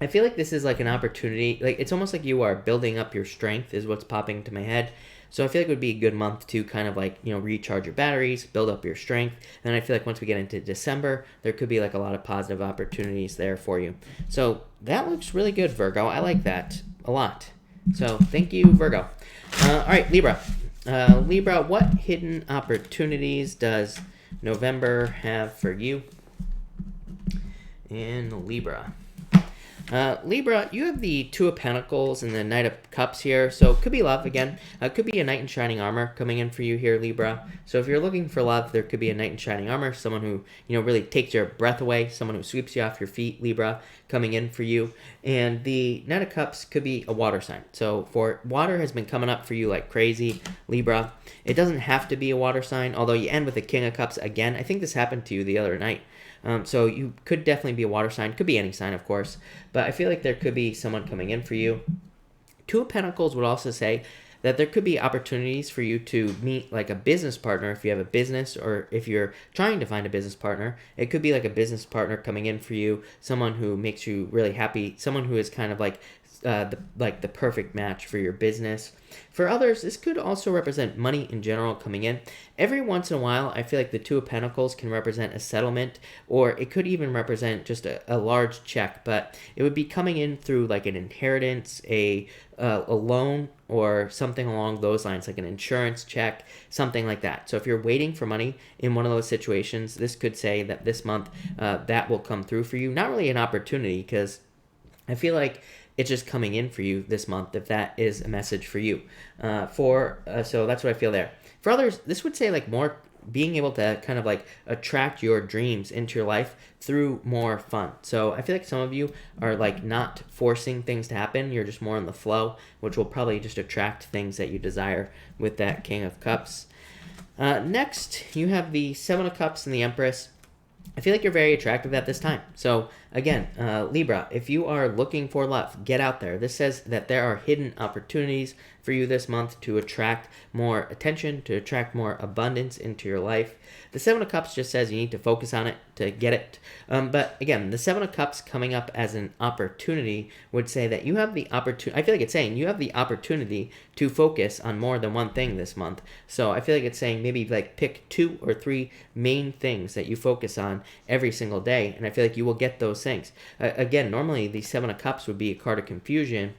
I feel like this is like an opportunity, like it's almost like you are building up your strength is what's popping into my head. So I feel like it would be a good month to kind of like, recharge your batteries, build up your strength. And I feel like once we get into December, there could be like a lot of positive opportunities there for you. So that looks really good, Virgo. I like that a lot. So thank you, Virgo. All right, Libra. Libra, what hidden opportunities does November have for you? And Libra. Libra, you have the 2 of Pentacles and the Knight of Cups here, so it could be love again. Could be a Knight in Shining Armor coming in for you here, Libra. So if you're looking for love, there could be a Knight in Shining Armor, someone who, really takes your breath away, someone who sweeps you off your feet, Libra, coming in for you. And the Knight of Cups could be a water sign. So for water has been coming up for you like crazy, Libra. It doesn't have to be a water sign, although you end with the King of Cups again. I think this happened to you the other night. So you could definitely be a water sign. Could be any sign, of course. But I feel like there could be someone coming in for you. 2 of Pentacles would also say that there could be opportunities for you to meet like a business partner if you have a business, or if you're trying to find a business partner. It could be like a business partner coming in for you, someone who makes you really happy, someone who is kind of like the perfect match for your business. For others, this could also represent money in general coming in. Every once in a while, I feel like the 2 of Pentacles can represent a settlement, or it could even represent just a large check, but it would be coming in through like an inheritance, a loan, or something along those lines, like an insurance check, something like that. So if you're waiting for money in one of those situations, this could say that this month that will come through for you. Not really an opportunity, because I feel like it's just coming in for you this month, if that is a message for you. So that's what I feel there. For others, this would say like more being able to kind of like attract your dreams into your life through more fun. So I feel like some of you are like not forcing things to happen. You're just more in the flow, which will probably just attract things that you desire with that King of Cups. Next, you have the 7 of Cups and the Empress. I feel like you're very attractive at this time. So again, Libra, if you are looking for love, get out there. This says that there are hidden opportunities for you this month to attract more attention, to attract more abundance into your life. The 7 of Cups just says you need to focus on it to get it. But again, the 7 of Cups coming up as an opportunity would say that you have the opportunity. I feel like it's saying you have the opportunity to focus on more than one thing this month. So I feel like it's saying maybe like pick 2 or 3 main things that you focus on every single day, and I feel like you will get those things. Again, normally the 7 of Cups would be a card of confusion,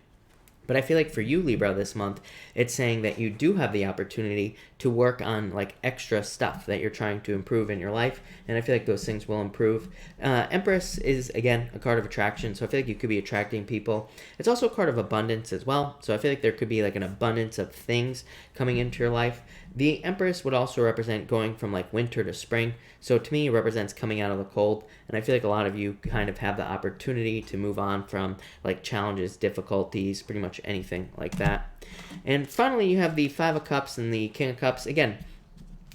but I feel like for you, Libra, this month, it's saying that you do have the opportunity to work on like extra stuff that you're trying to improve in your life, and I feel like those things will improve. Empress is, again, a card of attraction, so I feel like you could be attracting people. It's also a card of abundance as well, so I feel like there could be like an abundance of things coming into your life. The Empress would also represent going from like winter to spring, so to me it represents coming out of the cold, and I feel like a lot of you kind of have the opportunity to move on from like challenges, difficulties, pretty much anything like that. And finally, you have the 5 of Cups and the King of Cups. Again,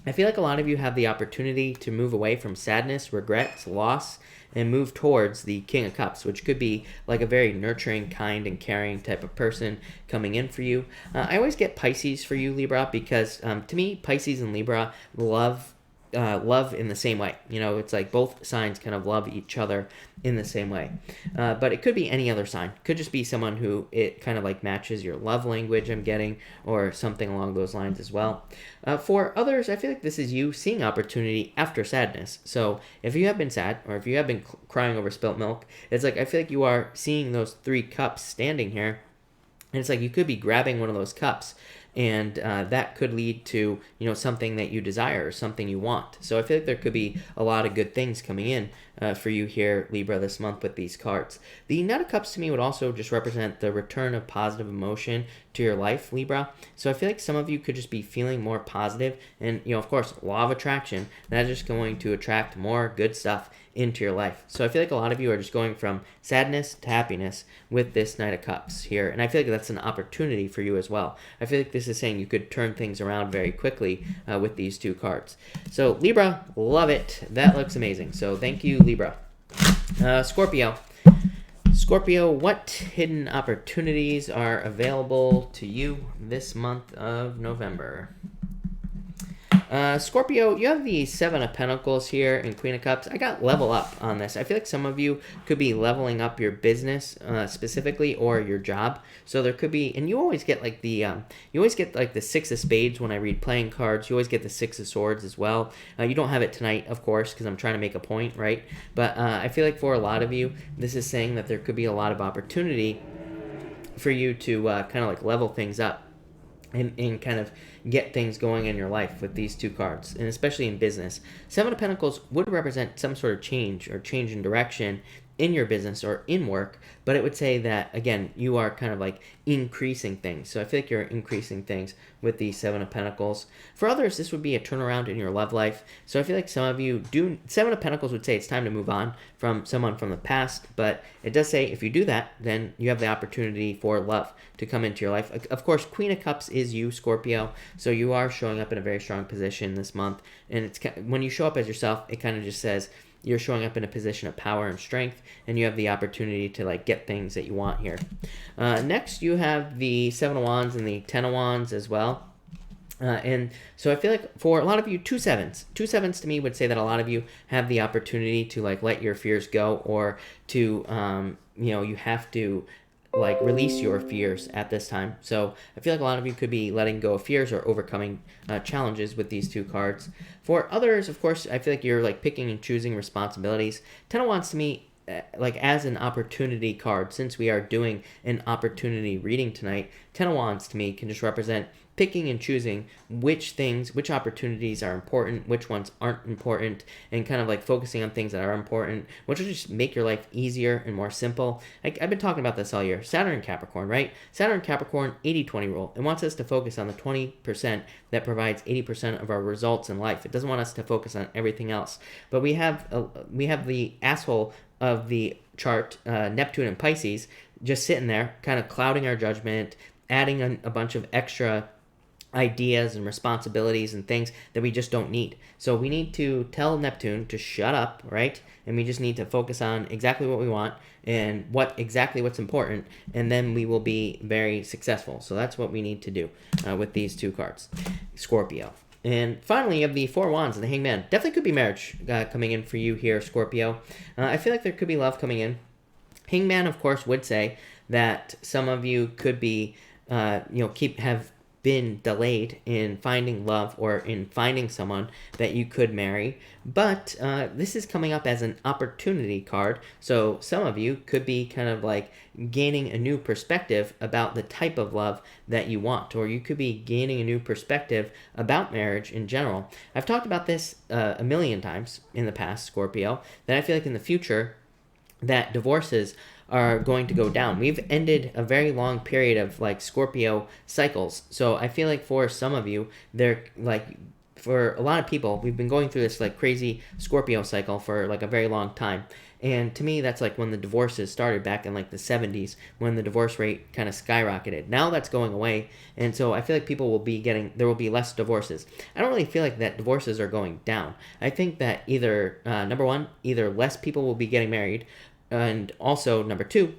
I feel like a lot of you have the opportunity to move away from sadness, regrets, loss, and move towards the King of Cups, which could be like a very nurturing, kind, and caring type of person coming in for you. I always get Pisces for you, Libra, because to me, Pisces and Libra, love love in the same way. You know, it's like both signs kind of love each other in the same way. But it could be any other sign. Could just be someone who it kind of like matches your love language, I'm getting, or something along those lines as well. For others, I feel like this is you seeing opportunity after sadness. So if you have been sad, or if you have been crying over spilt milk, it's like I feel like you are seeing those 3 cups standing here, and it's like you could be grabbing one of those cups, and that could lead to, you know, something that you desire or something you want. So I feel like there could be a lot of good things coming in for you here, Libra, this month with these cards. The Knight of Cups to me would also just represent the return of positive emotion to your life, Libra. So I feel like some of you could just be feeling more positive, and, you know, of course, law of attraction, that's just going to attract more good stuff into your life. So I feel like a lot of you are just going from sadness to happiness with this Knight of Cups here, and I feel like that's an opportunity for you as well. I feel like this is saying you could turn things around very quickly with these 2 cards. So Libra, love it. That looks amazing. So thank you, Libra. Scorpio. Scorpio, what hidden opportunities are available to you this month of November? Scorpio, you have the 7 of Pentacles here and Queen of Cups. I got level up on this. I feel like some of you could be leveling up your business specifically, or your job. So there could be, and you always get like the the 6 of Spades when I read playing cards. You always get the 6 of Swords as well. You don't have it tonight, of course, because I'm trying to make a point, right? But I feel like for a lot of you, this is saying that there could be a lot of opportunity for you to kind of like level things up. And kind of get things going in your life with these 2 cards, and especially in business. 7 of Pentacles would represent some sort of change or change in direction in your business or in work, but it would say that, again, you are kind of like increasing things. So I feel like you're increasing things with the 7 of Pentacles. For others, this would be a turnaround in your love life. So I feel like some of you do, 7 of Pentacles would say it's time to move on from someone from the past, but it does say if you do that, then you have the opportunity for love to come into your life. Of course, Queen of Cups is you, Scorpio, so you are showing up in a very strong position this month, and it's when you show up as yourself, it kind of just says you're showing up in a position of power and strength, and you have the opportunity to like get things that you want here. Next, you have the 7 of Wands and the 10 of Wands as well. And so I feel like for a lot of you, 2 sevens. 2 sevens to me would say that a lot of you have the opportunity to like let your fears go, or to, you know, you have to like release your fears at this time. So I feel like a lot of you could be letting go of fears or overcoming challenges with these 2 cards. For others, of course, I feel like you're like picking and choosing responsibilities. 10 of Wands to me, like as an opportunity card, since we are doing an opportunity reading tonight, 10 of Wands to me can just represent picking and choosing which opportunities are important, which ones aren't important, and kind of like focusing on things that are important, which will just make your life easier and more simple. I've been talking about this all year. Saturn and Capricorn, right? Saturn and Capricorn, 80-20 rule. It wants us to focus on the 20% that provides 80% of our results in life. It doesn't want us to focus on everything else. But we have the asshole of the chart, Neptune and Pisces, just sitting there, kind of clouding our judgment, adding a bunch of extra ideas and responsibilities and things that we just don't need. So we need to tell Neptune to shut up, right? And we just need to focus on exactly what we want and what's important, and then we will be very successful. So that's what we need to do with these 2 cards, Scorpio. And finally, you have the 4 Wands and the Hangman. Definitely could be marriage coming in for you here, Scorpio. I feel like there could be love coming in. Hangman, of course, would say that some of you could be, have been delayed in finding love or in finding someone that you could marry, but this is coming up as an opportunity card, so some of you could be kind of like gaining a new perspective about the type of love that you want, or you could be gaining a new perspective about marriage in general. I've talked about this a million times in the past, Scorpio, that I feel like in the future that divorces are going to go down. We've ended a very long period of like Scorpio cycles. So I feel like for some of you, for a lot of people, we've been going through this like crazy Scorpio cycle for like a very long time. And to me, that's like when the divorces started back in like the 70s, when the divorce rate kind of skyrocketed. Now that's going away. And so I feel like there will be less divorces. I don't really feel like that divorces are going down. I think that either, number one, either less people will be getting married, and also, number 2,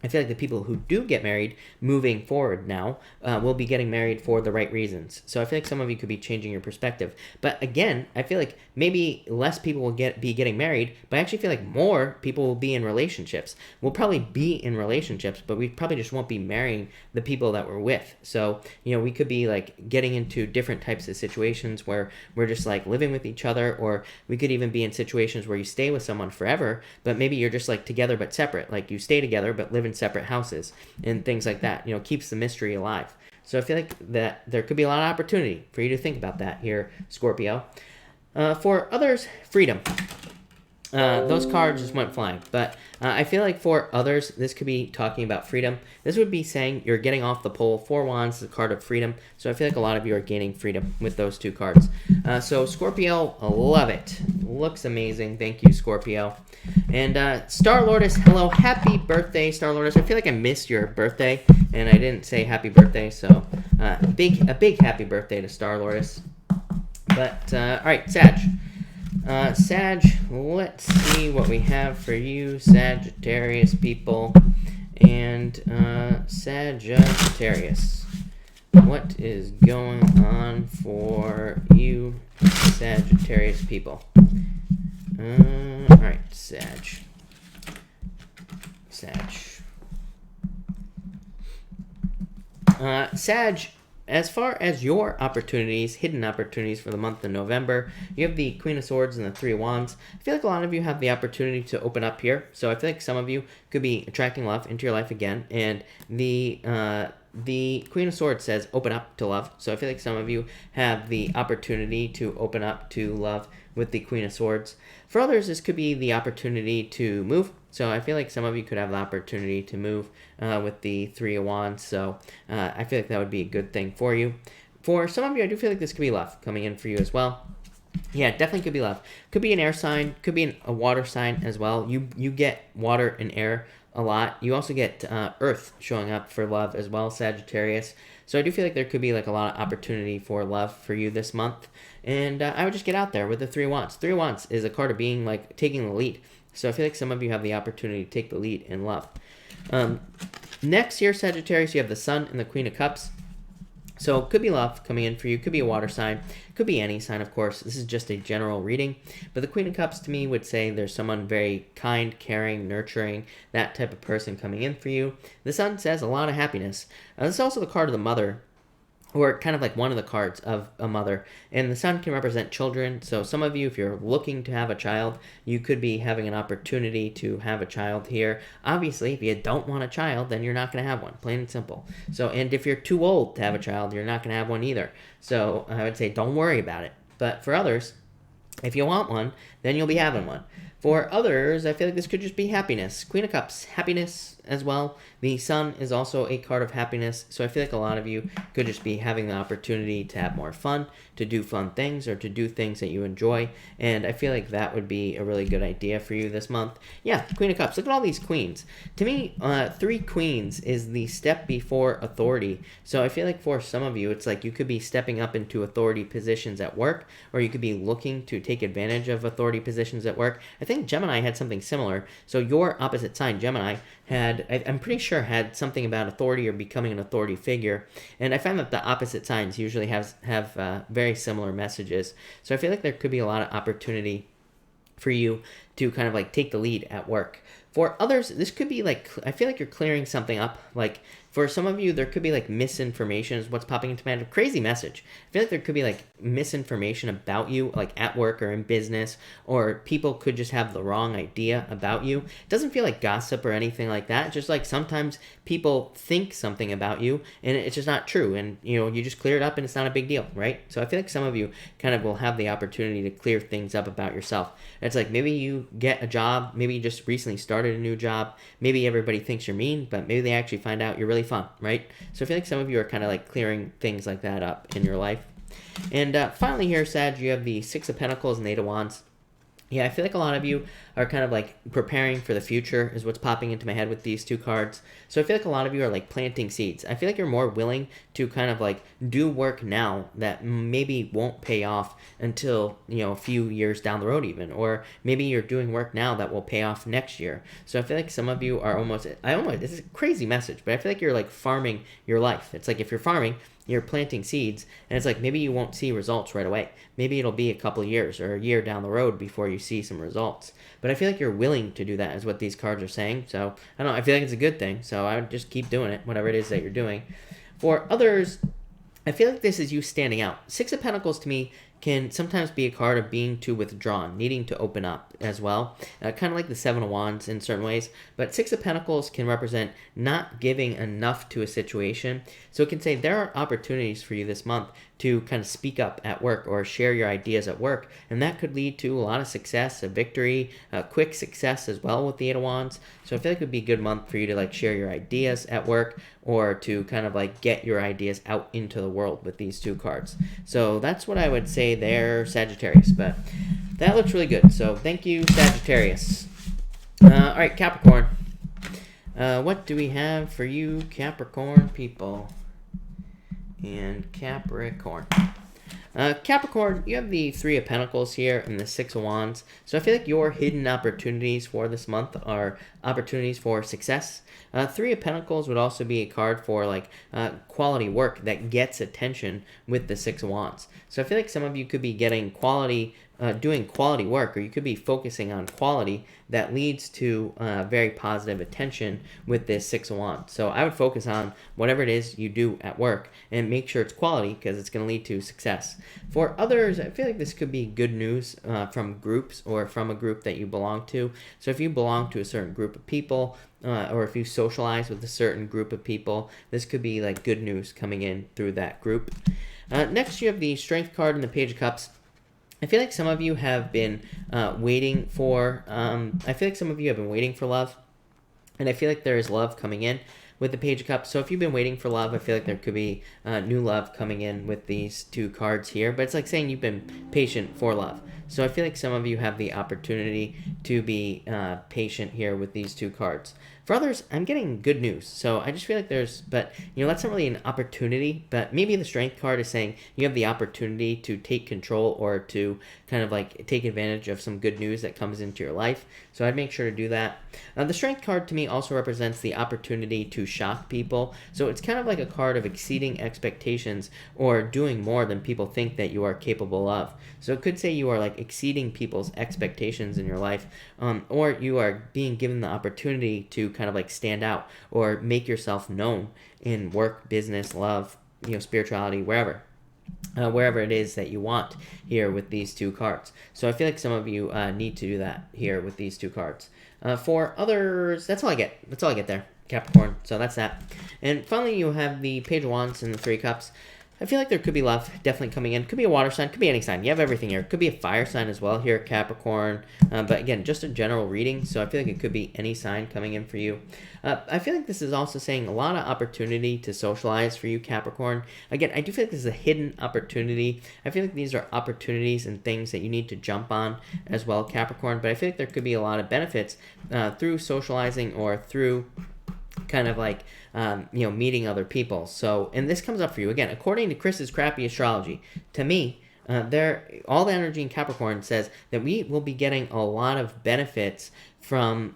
I feel like the people who do get married moving forward now will be getting married for the right reasons. So I feel like some of you could be changing your perspective. But again, I feel like maybe less people will be getting married, but I actually feel like more people will be in relationships. We'll probably be in relationships, but we probably just won't be marrying the people that we're with. So, we could be like getting into different types of situations where we're just like living with each other, or we could even be in situations where you stay with someone forever, but maybe you're just like together but separate. Like you stay together but live in separate houses and things like that. Keeps the mystery alive. So I feel like that there could be a lot of opportunity for you to think about that here, Scorpio. For others, freedom. Those cards just went flying. But I feel like for others, this could be talking about freedom. This would be saying you're getting off the pole. 4 Wands is a card of freedom. So I feel like a lot of you are gaining freedom with those 2 cards. So Scorpio, love it. Looks amazing. Thank you, Scorpio. And Star Lourdes, hello. Happy birthday, Star Lourdes. I feel like I missed your birthday, and I didn't say happy birthday. So a big happy birthday to Star Lourdes. But, all right, Sag. Sag, let's see what we have for you, Sagittarius people. And Sagittarius, what is going on for you, Sagittarius people? All right, Sag. Sag, as far as your opportunities, hidden opportunities for the month of November, you have the Queen of Swords and the 3 of Wands. I feel like a lot of you have the opportunity to open up here. So I feel like some of you could be attracting love into your life again. And the Queen of Swords says open up to love. So I feel like some of you have the opportunity to open up to love with the Queen of Swords. For others, this could be the opportunity to move. So I feel like some of you could have the opportunity to move with the 3 of Wands. So I feel like that would be a good thing for you. For some of you, I do feel like this could be love coming in for you as well. Yeah, definitely could be love. Could be an air sign. Could be a water sign as well. You get water and air a lot. You also get earth showing up for love as well, Sagittarius. So I do feel like there could be like a lot of opportunity for love for you this month. And I would just get out there with the 3 of Wands. 3 of Wands is a card of being like taking the lead. So I feel like some of you have the opportunity to take the lead in love. Next here, Sagittarius, you have the Sun and the Queen of Cups. So it could be love coming in for you. Could be a water sign. Could be any sign, of course. This is just a general reading. But the Queen of Cups to me would say there's someone very kind, caring, nurturing, that type of person coming in for you. The Sun says a lot of happiness. This is also the card of the Mother, or kind of like one of the cards of a mother. And the Sun can represent children. So some of you, if you're looking to have a child, you could be having an opportunity to have a child here. Obviously, if you don't want a child, then you're not going to have one, plain and simple. So, and if you're too old to have a child, you're not going to have one either. So I would say don't worry about it. But for others, if you want one, then you'll be having one. For others, I feel like this could just be happiness. Queen of Cups, happiness as well. The Sun is also a card of happiness. So I feel like a lot of you could just be having the opportunity to have more fun, to do fun things, or to do things that you enjoy. And I feel like that would be a really good idea for you this month. Yeah, Queen of Cups. Look at all these queens. To me, 3 queens is the step before authority. So I feel like for some of you, it's like you could be stepping up into authority positions at work, or you could be looking to take advantage of authority positions at work. I think Gemini had something similar. So your opposite sign, Gemini, I'm pretty sure had something about authority or becoming an authority figure. And I find that the opposite signs usually have very similar messages. So I feel like there could be a lot of opportunity for you to kind of like take the lead at work. For others, this could be like, I feel like you're clearing something up. Like for some of you, there could be like misinformation is what's popping into my head. A crazy message. I feel like there could be like misinformation about you, like at work or in business, or people could just have the wrong idea about you. It doesn't feel like gossip or anything like that. It's just like sometimes people think something about you and it's just not true. And you just clear it up and it's not a big deal, right? So I feel like some of you kind of will have the opportunity to clear things up about yourself. It's like maybe you get a job, maybe you just recently started a new job, maybe everybody thinks you're mean, but maybe they actually find out you're really fun, right? So I feel like some of you are kind of like clearing things like that up in your life. And finally here, Sag, you have the 6 of Pentacles and 8 of Wands. Yeah, I feel like a lot of you are kind of like preparing for the future is what's popping into my head with these two cards. So I feel like a lot of you are like planting seeds. I feel like you're more willing to kind of like do work now that maybe won't pay off until, a few years down the road even. Or maybe you're doing work now that will pay off next year. So I feel like some of you are it's a crazy message, but I feel like you're like farming your life. It's like if you're farming, you're planting seeds, and it's like maybe you won't see results right away. Maybe it'll be a couple of years or a year down the road before you see some results. But I feel like you're willing to do that is what these cards are saying. So I don't know, I feel like it's a good thing. So I would just keep doing it, whatever it is that you're doing. For others, I feel like this is you standing out. Six of Pentacles to me can sometimes be a card of being too withdrawn, needing to open up as well. Kind of like the Seven of Wands in certain ways. But Six of Pentacles can represent not giving enough to a situation. So it can say there are opportunities for you this month to kind of speak up at work or share your ideas at work. And that could lead to a lot of success, a victory, a quick success as well with the Eight of Wands. So I feel like it would be a good month for you to like share your ideas at work or to kind of like get your ideas out into the world with these two cards. So that's what I would say there, Sagittarius. But that looks really good. So thank you, Sagittarius. All right, Capricorn. What do we have for you, Capricorn people? And Capricorn. Capricorn, you have the Three of Pentacles here and the Six of Wands. So I feel like your hidden opportunities for this month are opportunities for success. Three of Pentacles would also be a card for like quality work that gets attention with the Six of Wands. So I feel like some of you could be getting quality, doing quality work, or you could be focusing on quality that leads to very positive attention with this Six of Wands. So I would focus on whatever it is you do at work and make sure it's quality because it's going to lead to success. For others, I feel like this could be good news from groups or from a group that you belong to. So if you belong to a certain group of people, or if you socialize with a certain group of people, this could be like good news coming in through that group. Next, you have the Strength card and the Page of Cups. I feel like some of you have been waiting for love, and I feel like there is love coming in with the Page of Cups. So if you've been waiting for love, I feel like there could be new love coming in with these two cards here. But it's like saying you've been patient for love. So I feel like some of you have the opportunity to be patient here with these two cards. For others, I'm getting good news. So I just feel like that's not really an opportunity, but maybe the Strength card is saying you have the opportunity to take control or to kind of like take advantage of some good news that comes into your life. So I'd make sure to do that. The Strength card to me also represents the opportunity to shock people. So it's kind of like a card of exceeding expectations or doing more than people think that you are capable of. So it could say you are like exceeding people's expectations in your life, or you are being given the opportunity to kind of like stand out or make yourself known in work, business, love, spirituality, wherever it is that you want here with these two cards. So I feel like some of you need to do that here with these two cards. For others, that's all I get. That's all I get there, Capricorn. So that's that. And finally, you have the Page of Wands and the Three of Cups. I feel like there could be love definitely coming in. Could be a water sign, could be any sign. You have everything here. Could be a fire sign as well here, Capricorn. But again, just a general reading. So I feel like it could be any sign coming in for you. I feel like this is also saying a lot of opportunity to socialize for you, Capricorn. Again, I do feel like this is a hidden opportunity. I feel like these are opportunities and things that you need to jump on as well, Capricorn. But I feel like there could be a lot of benefits through socializing or through kind of like meeting other people. So, and this comes up for you again according to Chris's crappy astrology. To me, all the energy in Capricorn says that we will be getting a lot of benefits from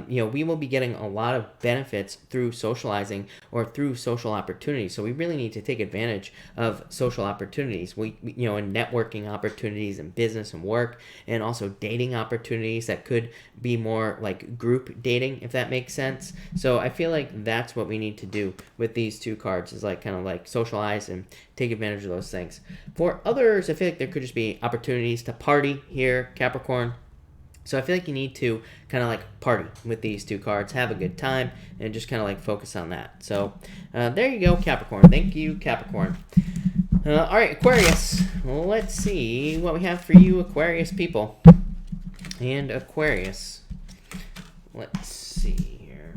we will be getting a lot of benefits through socializing or through social opportunities. So we really need to take advantage of social opportunities. We and networking opportunities and business and work, and also dating opportunities that could be more like group dating, if that makes sense. So I feel like that's what we need to do with these two cards, is like kind of like socialize and take advantage of those things. For others, I feel like there could just be opportunities to party here, Capricorn. So I feel like you need to kind of like party with these two cards, have a good time, and just kind of like focus on that. So there you go, Capricorn. Thank you, Capricorn. All right, Aquarius. Well, let's see what we have for you, Aquarius people. And Aquarius. Let's see here.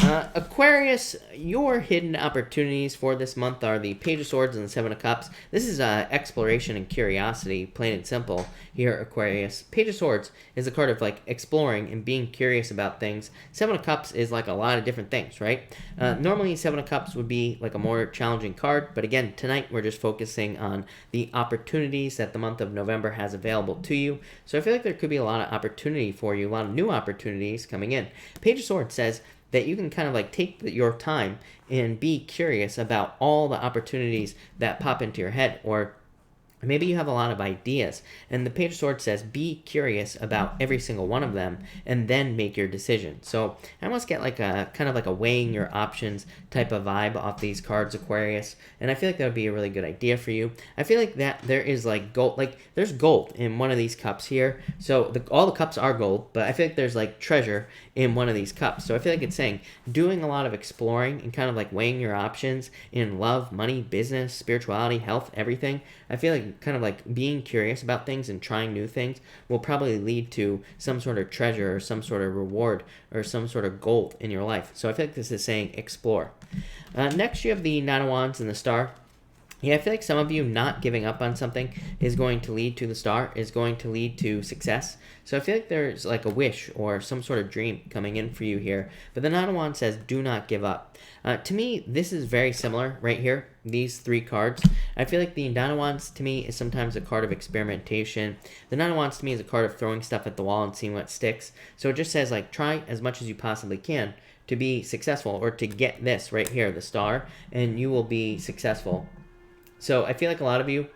Aquarius, your hidden opportunities for this month are the Page of Swords and the Seven of Cups. This is exploration and curiosity, plain and simple here, Aquarius. Page of Swords is a card of like exploring and being curious about things. Seven of Cups is like a lot of different things, right? Normally, Seven of Cups would be like a more challenging card, but again, tonight we're just focusing on the opportunities that the month of November has available to you. So I feel like there could be a lot of opportunity for you, a lot of new opportunities coming in. Page of Swords says that you can kind of like take your time and be curious about all the opportunities that pop into your head, or maybe you have a lot of ideas, and the Page of Swords says be curious about every single one of them and then make your decision. So I almost get like a kind of like a weighing your options type of vibe off these cards, Aquarius, and I feel like that would be a really good idea for you. I feel like that there is like gold, like there's gold in one of these cups here. So all the cups are gold, but I feel like there's like treasure in one of these cups. So I feel like it's saying doing a lot of exploring and kind of like weighing your options in love, money, business, spirituality, health, everything. I feel like kind of like being curious about things and trying new things will probably lead to some sort of treasure or some sort of reward or some sort of gold in your life. So I feel like this is saying explore. Next, you have the Nine of Wands and the Star. Yeah, I feel like some of you not giving up on something is going to lead to the Star, is going to lead to success. So I feel like there's like a wish or some sort of dream coming in for you here. But the Nine of Wands says do not give up. To me, this is very similar right here, these three cards. I feel like the Nine of Wands to me is sometimes a card of experimentation. The Nine of Wands to me is a card of throwing stuff at the wall and seeing what sticks. So it just says like try as much as you possibly can to be successful, or to get this right here, the Star, and you will be successful. So I feel like a lot of you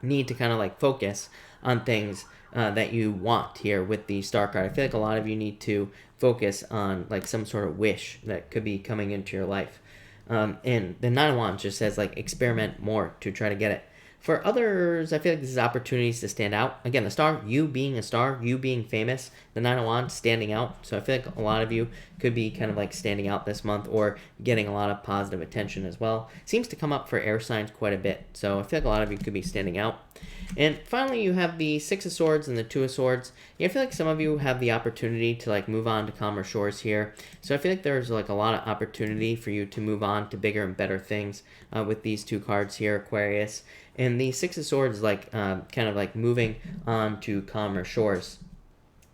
need to kind of like focus on things that you want here with the Star card. I feel like a lot of you need to focus on like some sort of wish that could be coming into your life. And the Nine of Wands just says like experiment more to try to get it. For others, I feel like this is opportunities to stand out. Again, the Star, you being a star, you being famous. The Nine of Wands, standing out. So I feel like a lot of you could be kind of like standing out this month or getting a lot of positive attention as well. Seems to come up for air signs quite a bit. So I feel like a lot of you could be standing out. And finally, you have the Six of Swords and the Two of Swords. Yeah, I feel like some of you have the opportunity to like move on to calmer shores here. So I feel like there's like a lot of opportunity for you to move on to bigger and better things with these two cards here, Aquarius. And the Six of Swords is like kind of like moving on to calmer shores.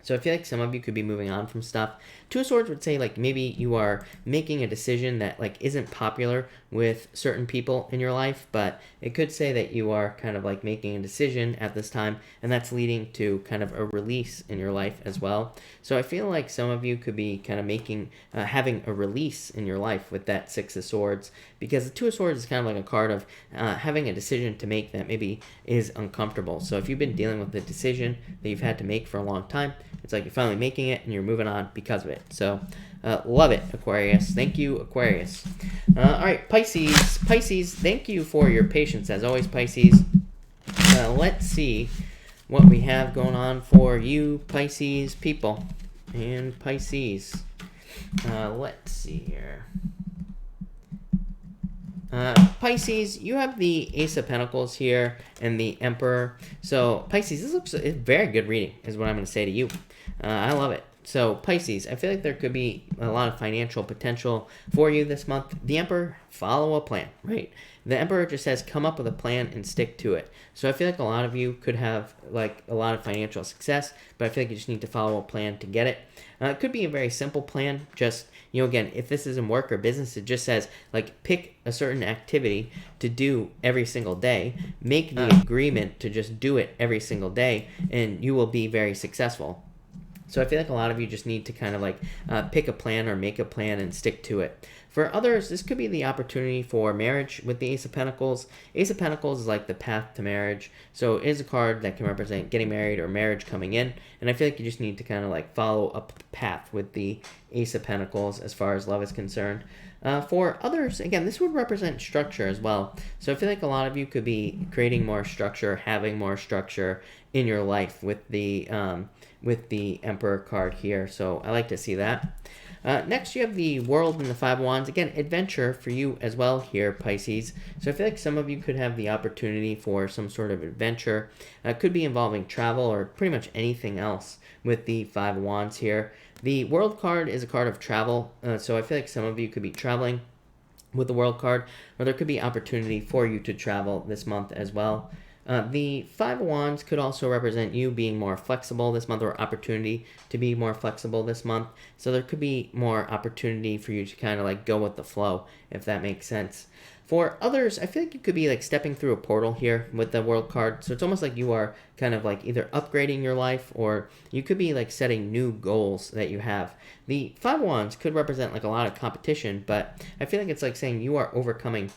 So I feel like some of you could be moving on from stuff. Two of Swords would say like maybe you are making a decision that like isn't popular with certain people in your life, but it could say that you are kind of like making a decision at this time, and that's leading to kind of a release in your life as well. So I feel like some of you could be kind of making, having a release in your life with that Six of Swords, because the Two of Swords is kind of like a card of having a decision to make that maybe is uncomfortable. So if you've been dealing with a decision that you've had to make for a long time, it's like you're finally making it and you're moving on because of it. So love it, Aquarius. Thank you, Aquarius. All right, Pisces. Pisces, thank you for your patience as always, Pisces. Let's see what we have going on for you, Pisces people and Pisces. Let's see here. Pisces, you have the Ace of Pentacles here and the Emperor. So Pisces, this looks a very good reading is what I'm going to say to you. I love it. So Pisces, I feel like there could be a lot of financial potential for you this month. The Emperor, follow a plan, right? The Emperor just says come up with a plan and stick to it. So I feel like a lot of you could have like a lot of financial success, but I feel like you just need to follow a plan to get it. It could be a very simple plan. Just, you know, again, if this isn't work or business, it just says like pick a certain activity to do every single day. Make the agreement to just do it every single day, and you will be very successful. So I feel like a lot of you just need to kind of like pick a plan or make a plan and stick to it. For others, this could be the opportunity for marriage with the Ace of Pentacles. Ace of Pentacles is like the path to marriage. So it is a card that can represent getting married or marriage coming in. And I feel like you just need to kind of like follow up the path with the Ace of Pentacles as far as love is concerned. For others, again, this would represent structure as well. So I feel like a lot of you could be creating more structure, having more structure, in your life with the Emperor card here. So I like to see that. Next, you have the World and the Five of Wands. Again, adventure for you as well here, Pisces. So I feel like some of you could have the opportunity for some sort of adventure. Could be involving travel or pretty much anything else with the Five of Wands here. The World card is a card of travel. So I feel like some of you could be traveling with the World card, or there could be opportunity for you to travel this month as well. The Five of Wands could also represent you being more flexible this month, or opportunity to be more flexible this month. So there could be more opportunity for you to kind of like go with the flow, if that makes sense. For others, I feel like you could be like stepping through a portal here with the World card. So it's almost like you are kind of like either upgrading your life, or you could be like setting new goals that you have. The Five of Wands could represent like a lot of competition, but I feel like it's like saying you are overcoming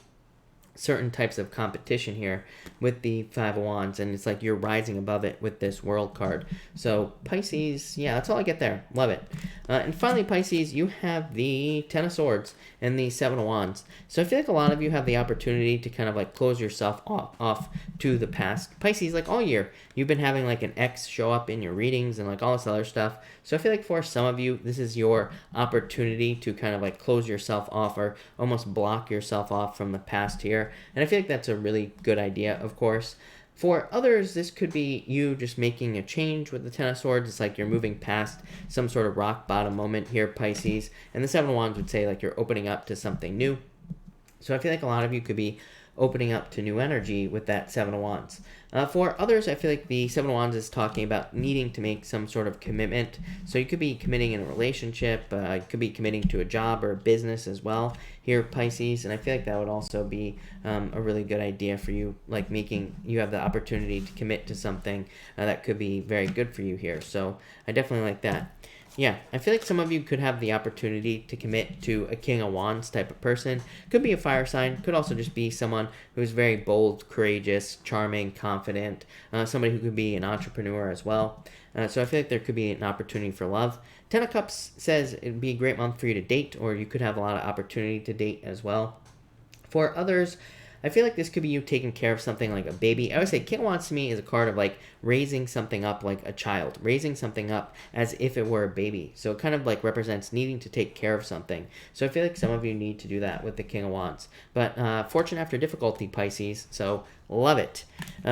certain types of competition here with the Five of Wands, and it's like you're rising above it with this World card. So Pisces, yeah, that's all I get there. Love it. And finally, Pisces, you have the Ten of Swords and the Seven of Wands. So I feel like a lot of you have the opportunity to kind of like close yourself off to the past. Pisces, like all year, you've been having like an ex show up in your readings and like all this other stuff. So I feel like for some of you, this is your opportunity to kind of like close yourself off, or almost block yourself off from the past here. And I feel like that's a really good idea, of course. For others, this could be you just making a change with the Ten of Swords. It's like you're moving past some sort of rock bottom moment here, Pisces. And the Seven of Wands would say like you're opening up to something new. So I feel like a lot of you could be opening up to new energy with that Seven of Wands. For others, I feel like the Seven of Wands is talking about needing to make some sort of commitment. So you could be committing in a relationship, you could be committing to a job or a business as well here, Pisces. And I feel like that would also be a really good idea for you, like you have the opportunity to commit to something that could be very good for you here. So I definitely like that. Yeah, I feel like some of you could have the opportunity to commit to a King of Wands type of person. Could be a fire sign. Could also just be someone who's very bold, courageous, charming, confident. Somebody who could be an entrepreneur as well. So I feel like there could be an opportunity for love. Ten of Cups says it'd be a great month for you to date, or you could have a lot of opportunity to date as well. For others, I feel like this could be you taking care of something like a baby. I would say King of Wands to me is a card of like raising something up like a child, raising something up as if it were a baby. So it kind of like represents needing to take care of something. So I feel like some of you need to do that with the King of Wands. But fortune after difficulty, Pisces. So love it.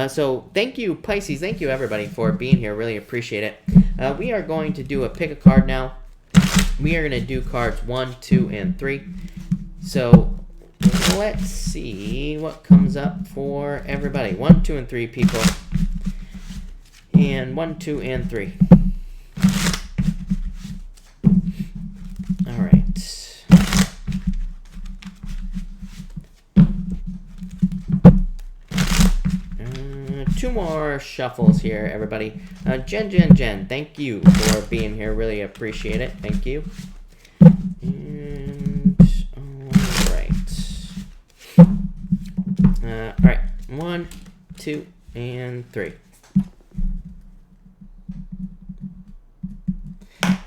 So thank you, Pisces. Thank you, everybody, for being here. Really appreciate it. We are going to do a pick a card now. We are going to do cards 1, 2, and 3. So let's see what comes up for everybody. 1, 2, and 3 people. And 1, 2, and 3. All right. Two more shuffles here, everybody. Jen, thank you for being here. Really appreciate it. Thank you. And all right. 1, 2, and 3.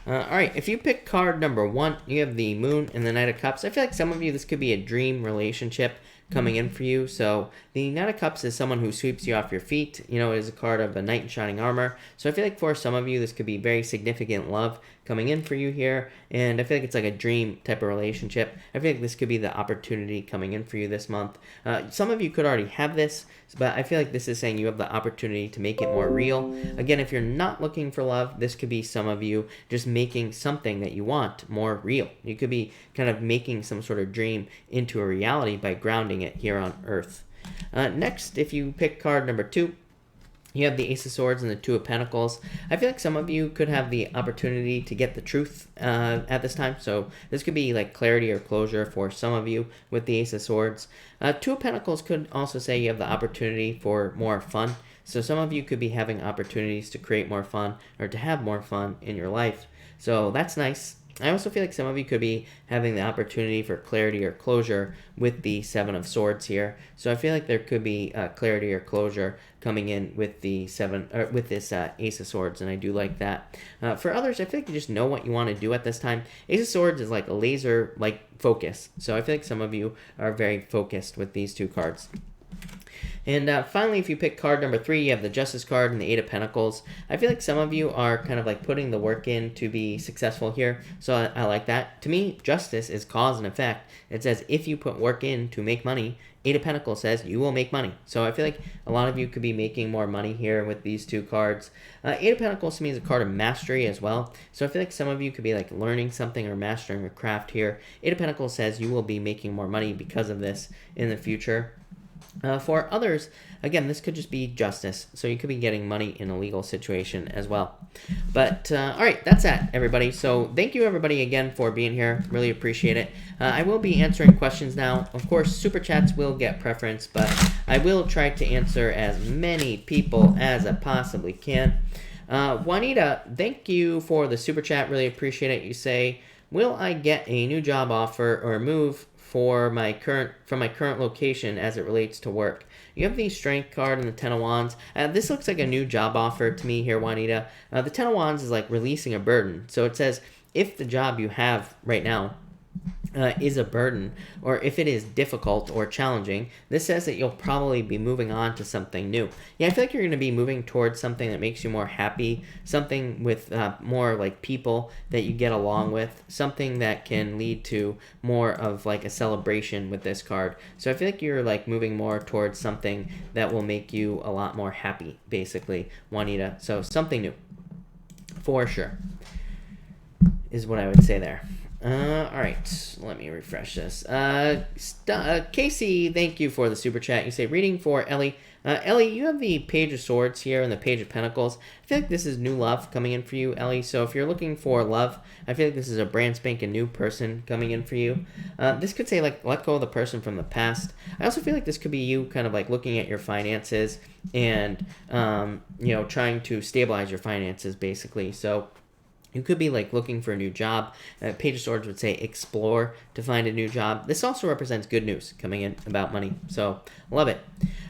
All right, if you pick card number 1, you have the Moon and the Knight of Cups. I feel like some of you, this could be a dream relationship coming in for you. So the Knight of Cups is someone who sweeps you off your feet. You know, it is a card of a knight in shining armor. So I feel like for some of you, this could be very significant love coming in for you here. And I feel like it's like a dream type of relationship. I feel like this could be the opportunity coming in for you this month. Some of you could already have this, but I feel like this is saying you have the opportunity to make it more real. Again, if you're not looking for love, this could be some of you just making something that you want more real. You could be kind of making some sort of dream into a reality by grounding it here on Earth. Next, if you pick card number 2, you have the Ace of Swords and the Two of Pentacles. I feel like some of you could have the opportunity to get the truth at this time. So this could be like clarity or closure for some of you with the Ace of Swords. Two of Pentacles could also say you have the opportunity for more fun. So some of you could be having opportunities to create more fun or to have more fun in your life. So that's nice. I also feel like some of you could be having the opportunity for clarity or closure with the Seven of Swords here. So I feel like there could be clarity or closure coming in with the this Ace of Swords, and I do like that. For others, I feel like you just know what you want to do at this time. Ace of Swords is like a laser focus. So I feel like some of you are very focused with these two cards. And finally, if you pick card number 3, you have the Justice card and the 8 of Pentacles. I feel like some of you are kind of like putting the work in to be successful here, so I like that. To me, Justice is cause and effect. It says if you put work in to make money, 8 of Pentacles says you will make money. So I feel like a lot of you could be making more money here with these 2 cards. 8 of Pentacles to me is a card of mastery as well. So I feel like some of you could be like learning something or mastering a craft here. 8 of Pentacles says you will be making more money because of this in the future. For others, again, this could just be justice. So you could be getting money in a legal situation as well. But, all right, that's that, everybody. So thank you, everybody, again, for being here. Really appreciate it. I will be answering questions now. Of course, Super Chats will get preference, but I will try to answer as many people as I possibly can. Juanita, thank you for the Super Chat. Really appreciate it. You say, will I get a new job offer or move from my current location as it relates to work? You have the Strength card and the 10 of Wands. This looks like a new job offer to me here, Juanita. The 10 of Wands is like releasing a burden. So it says if the job you have right now is a burden, or if it is difficult or challenging, this says that you'll probably be moving on to something new. Yeah, I feel like you're going to be moving towards something that makes you more happy, something with more like people that you get along with, something that can lead to more of like a celebration with this card. So I feel like you're like moving more towards something that will make you a lot more happy, basically, Juanita. So something new, for sure, is what I would say there. All right, let me refresh this. Casey, thank you for the Super Chat. You say, reading for Ellie. Ellie, you have the Page of Swords here and the Page of Pentacles. I feel like this is new love coming in for you, Ellie. So if you're looking for love, I feel like this is a brand spanking new person coming in for you. This could say, like, let go of the person from the past. I also feel like this could be you kind of like looking at your finances and, you know, trying to stabilize your finances, basically. So you could be like looking for a new job. Page of Swords would say explore to find a new job. This also represents good news coming in about money. So love it.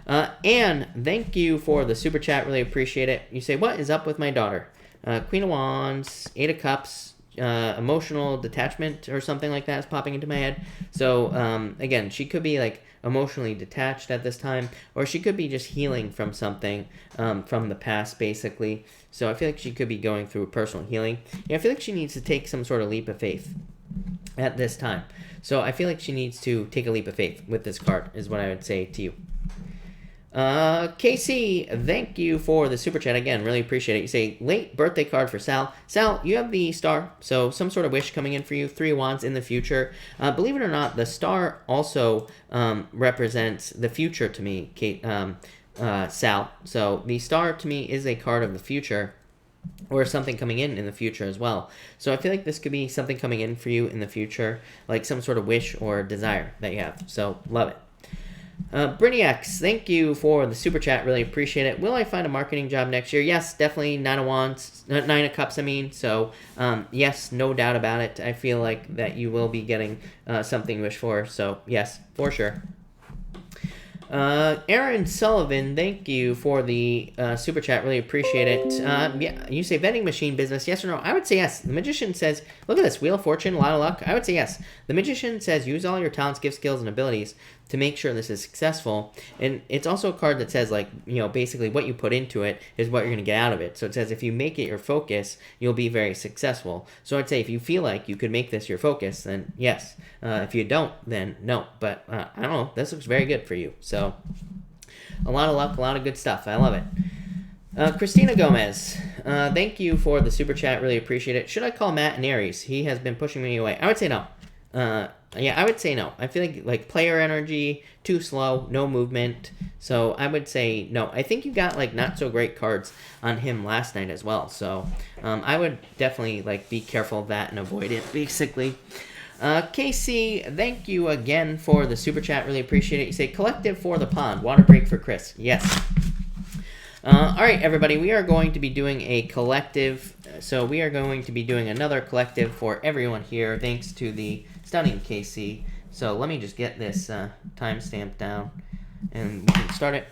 Anne, thank you for the Super Chat. Really appreciate it. You say, what is up with my daughter? Queen of Wands, 8 of Cups, emotional detachment or something like that is popping into my head. So again, she could be like emotionally detached at this time, or she could be just healing from something from the past, basically. So I feel like she could be going through personal healing. Yeah, I feel like she needs to take some sort of leap of faith at this time. So I feel like she needs to take a leap of faith with this card, is what I would say to you. Casey, thank you for the Super Chat again. Really appreciate it. You say, late birthday card for Sal. Sal, you have the star, so some sort of wish coming in for you. 3 of Wands in the future. Believe it or not, the star also represents the future to me, Sal. So the star to me is a card of the future, or something coming in the future as well. So I feel like this could be something coming in for you in the future, like some sort of wish or desire that you have. So love it. Briniax, thank you for the Super Chat. Really appreciate it. Will I find a marketing job next year? Yes, definitely. 9 of Wands, 9 of Cups, I mean. So, yes, no doubt about it. I feel like that you will be getting something you wish for. So, yes, for sure. Aaron Sullivan, thank you for the Super Chat. Really appreciate it. Yeah, you say vending machine business, yes or no? I would say yes. The Magician says, look at this, Wheel of Fortune, a lot of luck. I would say yes. The Magician says, use all your talents, gifts, skills, and abilities to make sure this is successful. And it's also a card that says, like, you know, basically what you put into it is what you're going to get out of it. So it says if you make it your focus, you'll be very successful. So I'd say if you feel like you could make this your focus, then yes. If you don't, then no. But I don't know. This looks very good for you. So a lot of luck, a lot of good stuff. I love it. Christina Gomez, thank you for the Super Chat. Really appreciate it. Should I call Matt and Aries? He has been pushing me away. I would say no. Yeah, I would say no. I feel like player energy, too slow, no movement. So I would say no. I think you got like not so great cards on him last night as well. So I would definitely like be careful of that and avoid it, basically. Casey, thank you again for the Super Chat. Really appreciate it. You say collective for the pond. Water break for Chris. Yes. All right, everybody. We are going to be doing a collective. So we are going to be doing another collective for everyone here, thanks to the stunning Casey. So let me just get this timestamp down, and we can start it.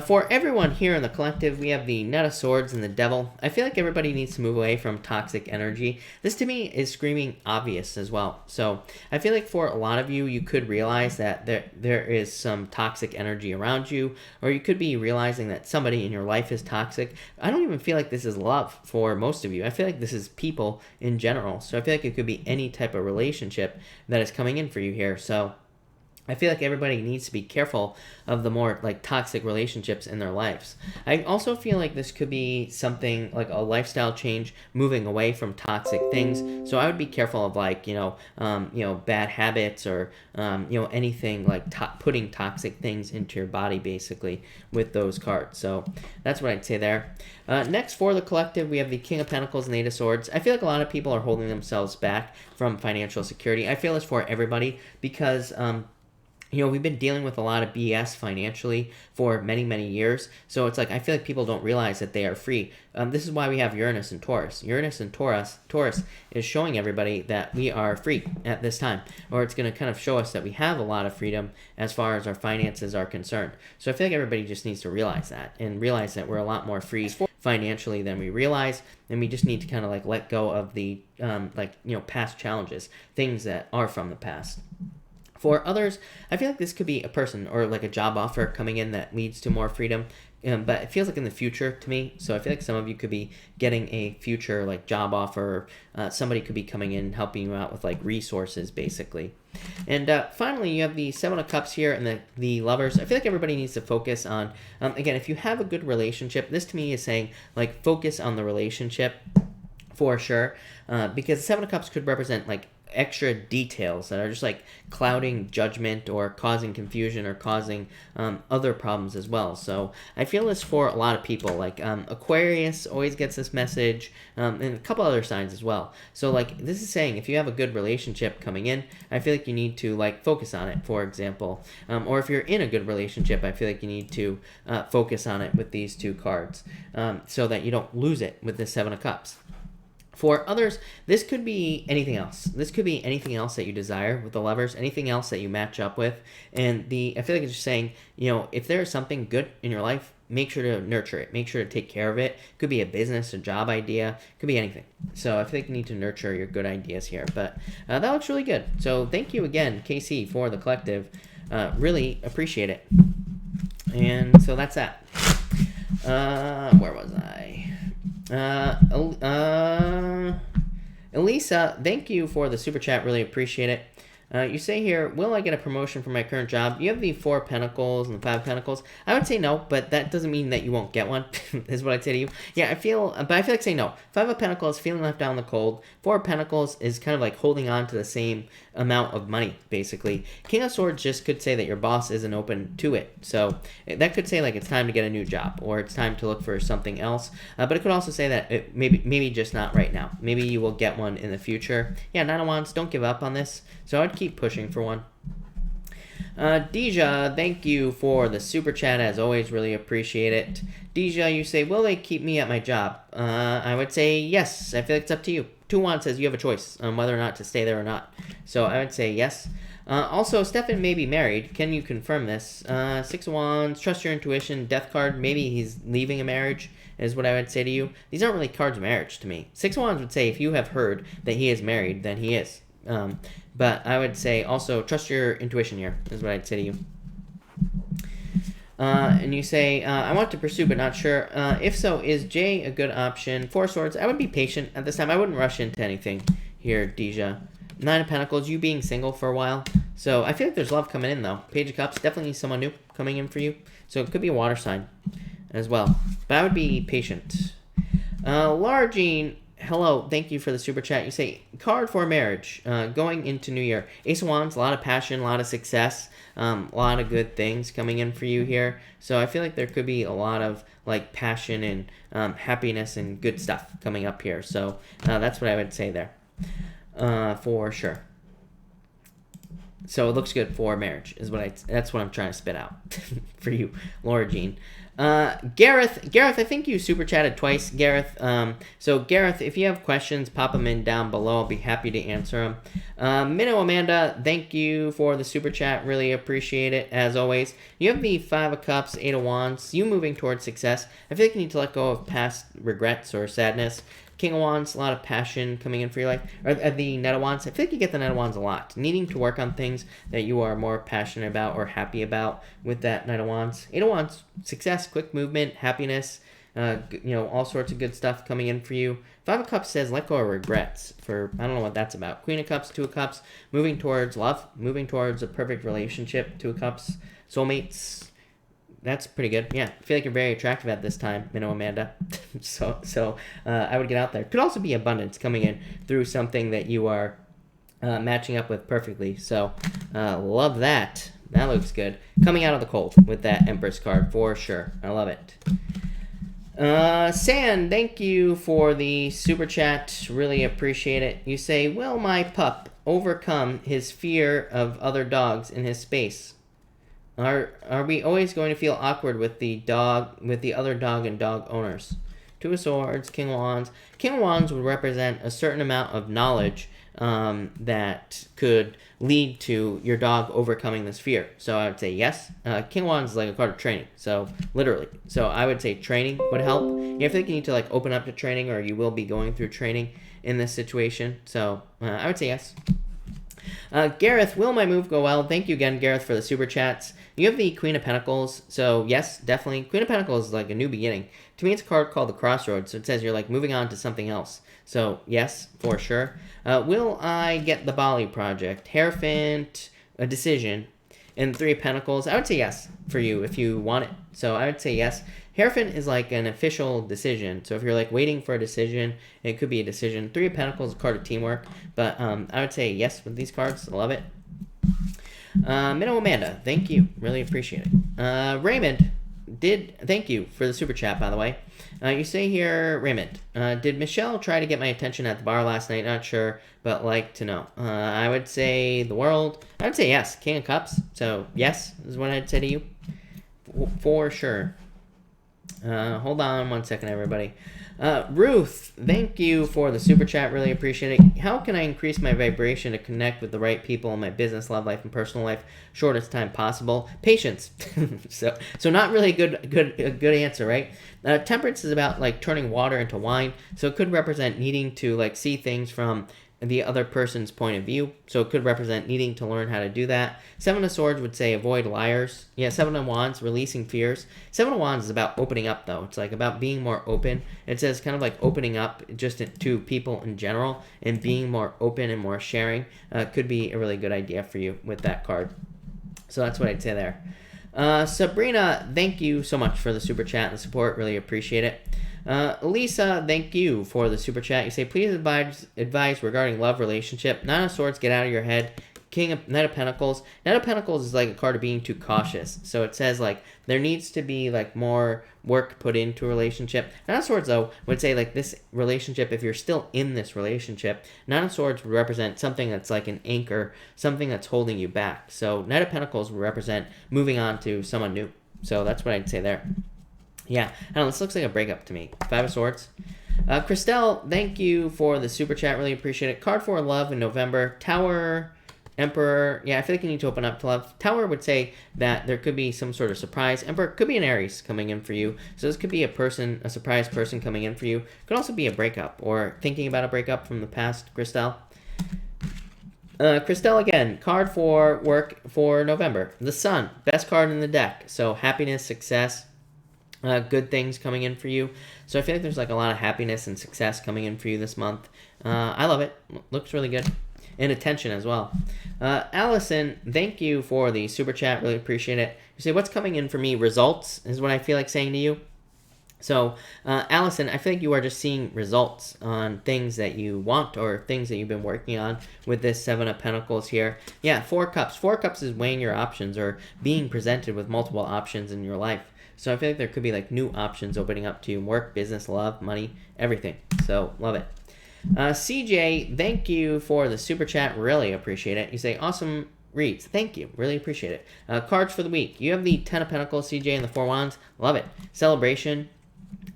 For everyone here in the collective, we have the Knight of Swords and the Devil. I feel like everybody needs to move away from toxic energy. This to me is screaming obvious as well. So I feel like for a lot of you, you could realize that there is some toxic energy around you, or you could be realizing that somebody in your life is toxic. I don't even feel like this is love for most of you. I feel like this is people in general. So I feel like it could be any type of relationship that is coming in for you here. So I feel like everybody needs to be careful of the more like toxic relationships in their lives. I also feel like this could be something like a lifestyle change, moving away from toxic things. So I would be careful of like, bad habits or, anything like putting toxic things into your body basically with those cards. So that's what I'd say there. Next for the collective, we have the King of Pentacles and Eight of Swords. I feel like a lot of people are holding themselves back from financial security. I feel it's for everybody because, we've been dealing with a lot of BS financially for many, many years. So it's like, I feel like people don't realize that they are free. This is why we have Uranus and Taurus. Uranus and Taurus is showing everybody that we are free at this time. Or it's going to kind of show us that we have a lot of freedom as far as our finances are concerned. So I feel like everybody just needs to realize that and realize that we're a lot more free financially than we realize. And we just need to kind of like let go of the, past challenges, things that are from the past. For others, I feel like this could be a person or like a job offer coming in that leads to more freedom, but it feels like in the future to me. So I feel like some of you could be getting a future like job offer. Somebody could be coming in and helping you out with like resources basically. And finally, you have the Seven of Cups here and the Lovers. I feel like everybody needs to focus on, again, if you have a good relationship, this to me is saying like focus on the relationship for sure, because the Seven of Cups could represent like extra details that are just like clouding judgment or causing confusion or causing other problems as well. So I feel this for a lot of people, like Aquarius always gets this message, and a couple other signs as well. So like this is saying if you have a good relationship coming in, I feel like you need to like focus on it, for example, or if you're in a good relationship, I feel like you need to focus on it with these two cards, so that you don't lose it with the Seven of Cups. For others, this could be anything else. This could be anything else that you desire with the Lovers, anything else that you match up with. And I feel like it's just saying, if there is something good in your life, make sure to nurture it. Make sure to take care of it. Could be a business, a job idea. Could be anything. So I feel like you need to nurture your good ideas here. But that looks really good. So thank you again, KC, for the collective. Really appreciate it. And so that's that. Where was I? Elisa, thank you for the super chat. Really appreciate it. You say here, will I get a promotion for my current job? You have the Four of Pentacles and the Five of Pentacles. I would say no, but that doesn't mean that you won't get one, is what I'd say to you. Yeah, I feel like saying no. Five of Pentacles, feeling left out in the cold. Four of Pentacles is kind of like holding on to the same amount of money, basically. King of Swords just could say that your boss isn't open to it. So that could say like it's time to get a new job or it's time to look for something else. But it could also say that it maybe just not right now. Maybe you will get one in the future. Yeah, Nine of Wands, don't give up on this. So I'd keep pushing for one. Deja, thank you for the super chat. As always, really appreciate it. Deja, you say, will they keep me at my job? I would say yes. I feel like it's up to you. Two Wands says you have a choice on whether or not to stay there or not. So I would say yes. Also, Stefan may be married. Can you confirm this? Six of Wands, trust your intuition. Death card, maybe he's leaving a marriage is what I would say to you. These aren't really cards of marriage to me. Six of Wands would say if you have heard that he is married, then he is. But I would say also trust your intuition here is what I'd say to you. And you say, I want to pursue but not sure. If so, is J a good option? Four of Swords, I would be patient at this time. I wouldn't rush into anything here, Deja. Nine of Pentacles, you being single for a while. So I feel like there's love coming in, though. Page of Cups, definitely someone new coming in for you. So it could be a water sign as well. But I would be patient. Largine, hello, thank you for the super chat. You say, card for marriage, going into New Year. Ace of Wands, a lot of passion, a lot of success, a lot of good things coming in for you here. So I feel like there could be a lot of like passion and happiness and good stuff coming up here. So that's what I would say there, for sure. So it looks good for marriage, is that's what I'm trying to spit out for you, Laura Jean. Gareth, I think you super chatted twice, Gareth. So Gareth, if you have questions, pop them in down below. I'll be happy to answer them. Minnow Amanda, thank you for the super chat. Really appreciate it, as always. You have the 5 of Cups, 8 of Wands, you moving towards success. I feel like you need to let go of past regrets or sadness. King of Wands, a lot of passion coming in for your life. Or the Knight of Wands, I feel like you get the Knight of Wands a lot. Needing to work on things that you are more passionate about or happy about with that Knight of Wands. 8 of Wands, success, quick movement, happiness, all sorts of good stuff coming in for you. 5 of Cups says let go of regrets. I don't know what that's about. Queen of Cups, 2 of Cups, moving towards love, moving towards a perfect relationship. 2 of Cups, soulmates. That's pretty good. Yeah, I feel like you're very attractive at this time, Minnow Amanda. so I would get out there. Could also be abundance coming in through something that you are matching up with perfectly. So love that. That looks good. Coming out of the cold with that Empress card for sure. I love it. San, thank you for the super chat. Really appreciate it. You say, will my pup overcome his fear of other dogs in his space? Are we always going to feel awkward with the other dog and dog owners? 2 of Swords, King of Wands. King of Wands would represent a certain amount of knowledge that could lead to your dog overcoming this fear. So I would say yes. King of Wands is like a card of training, so literally. So I would say training would help. You think you need to like open up to training, or you will be going through training in this situation. So I would say yes. Gareth, will my move go well? Thank you again, Gareth, for the super chats. You have the Queen of Pentacles, so yes, definitely. Queen of Pentacles is like a new beginning. To me, it's a card called the Crossroads, so it says you're like moving on to something else. So yes, for sure. Will I get the Bali project? Hierophant, a decision, and 3 of Pentacles. I would say yes for you if you want it. So I would say yes. Hierophant is like an official decision. So if you're like waiting for a decision, it could be a decision. 3 of Pentacles is a card of teamwork. But I would say yes with these cards. I love it. Minnow Amanda, thank you. Really appreciate it. Raymond, thank you for the super chat, by the way. You say here, Raymond, did Michelle try to get my attention at the bar last night? Not sure, but like to know. I would say the world. I would say yes. King of Cups. So yes is what I'd say to you. For sure. Hold on one second, everybody. Ruth, thank you for the super chat. Really appreciate it. How can I increase my vibration to connect with the right people in my business, love life, and personal life shortest time possible? Patience. so not really a good answer, right? Temperance is about like turning water into wine. So it could represent needing to like see things from the other person's point of view. So it could represent needing to learn how to do that. 7 of Swords would say avoid liars. Yeah, 7 of Wands, releasing fears. 7 of Wands is about opening up, though. It's like about being more open. It says kind of like opening up just to people in general and being more open and more sharing could be a really good idea for you with that card. So that's what I'd say there. Sabrina, thank you so much for the super chat and the support. Really appreciate it. Lisa, thank you for the super chat. You say, please advise regarding love relationship. 9 of Swords, get out of your head. Knight of Pentacles. Knight of Pentacles is like a card of being too cautious. So it says like there needs to be like more work put into a relationship. Knight of Swords though would say like this relationship, if you're still in this relationship, Knight of Swords would represent something that's like an anchor, something that's holding you back. So Knight of Pentacles would represent moving on to someone new. So that's what I'd say there. Yeah, I don't know, this looks like a breakup to me. 5 of Swords. Christelle, thank you for the super chat. Really appreciate it. Card for love in November. Tower, Emperor. Yeah, I feel like you need to open up to love. Tower would say that there could be some sort of surprise. Emperor could be an Aries coming in for you. So this could be a surprise person coming in for you. Could also be a breakup or thinking about a breakup from the past, Christelle. Christelle again, card for work for November. The Sun, best card in the deck. So happiness, success. Good things coming in for you. So I feel like there's like a lot of happiness and success coming in for you this month. I love it. Looks really good. And attention as well. Allison, thank you for the super chat. Really appreciate it. You say, what's coming in for me? Results is what I feel like saying to you. So, Allison, I feel like you are just seeing results on things that you want or things that you've been working on with this 7 of Pentacles here. Yeah, 4 Cups. 4 Cups is weighing your options or being presented with multiple options in your life. So I feel like there could be like new options opening up to you. Work, business, love, money, everything. So love it. CJ, thank you for the super chat. Really appreciate it. You say, awesome reads. Thank you. Really appreciate it. Cards for the week. You have the Ten of Pentacles, CJ, and the Four of Wands. Love it. Celebration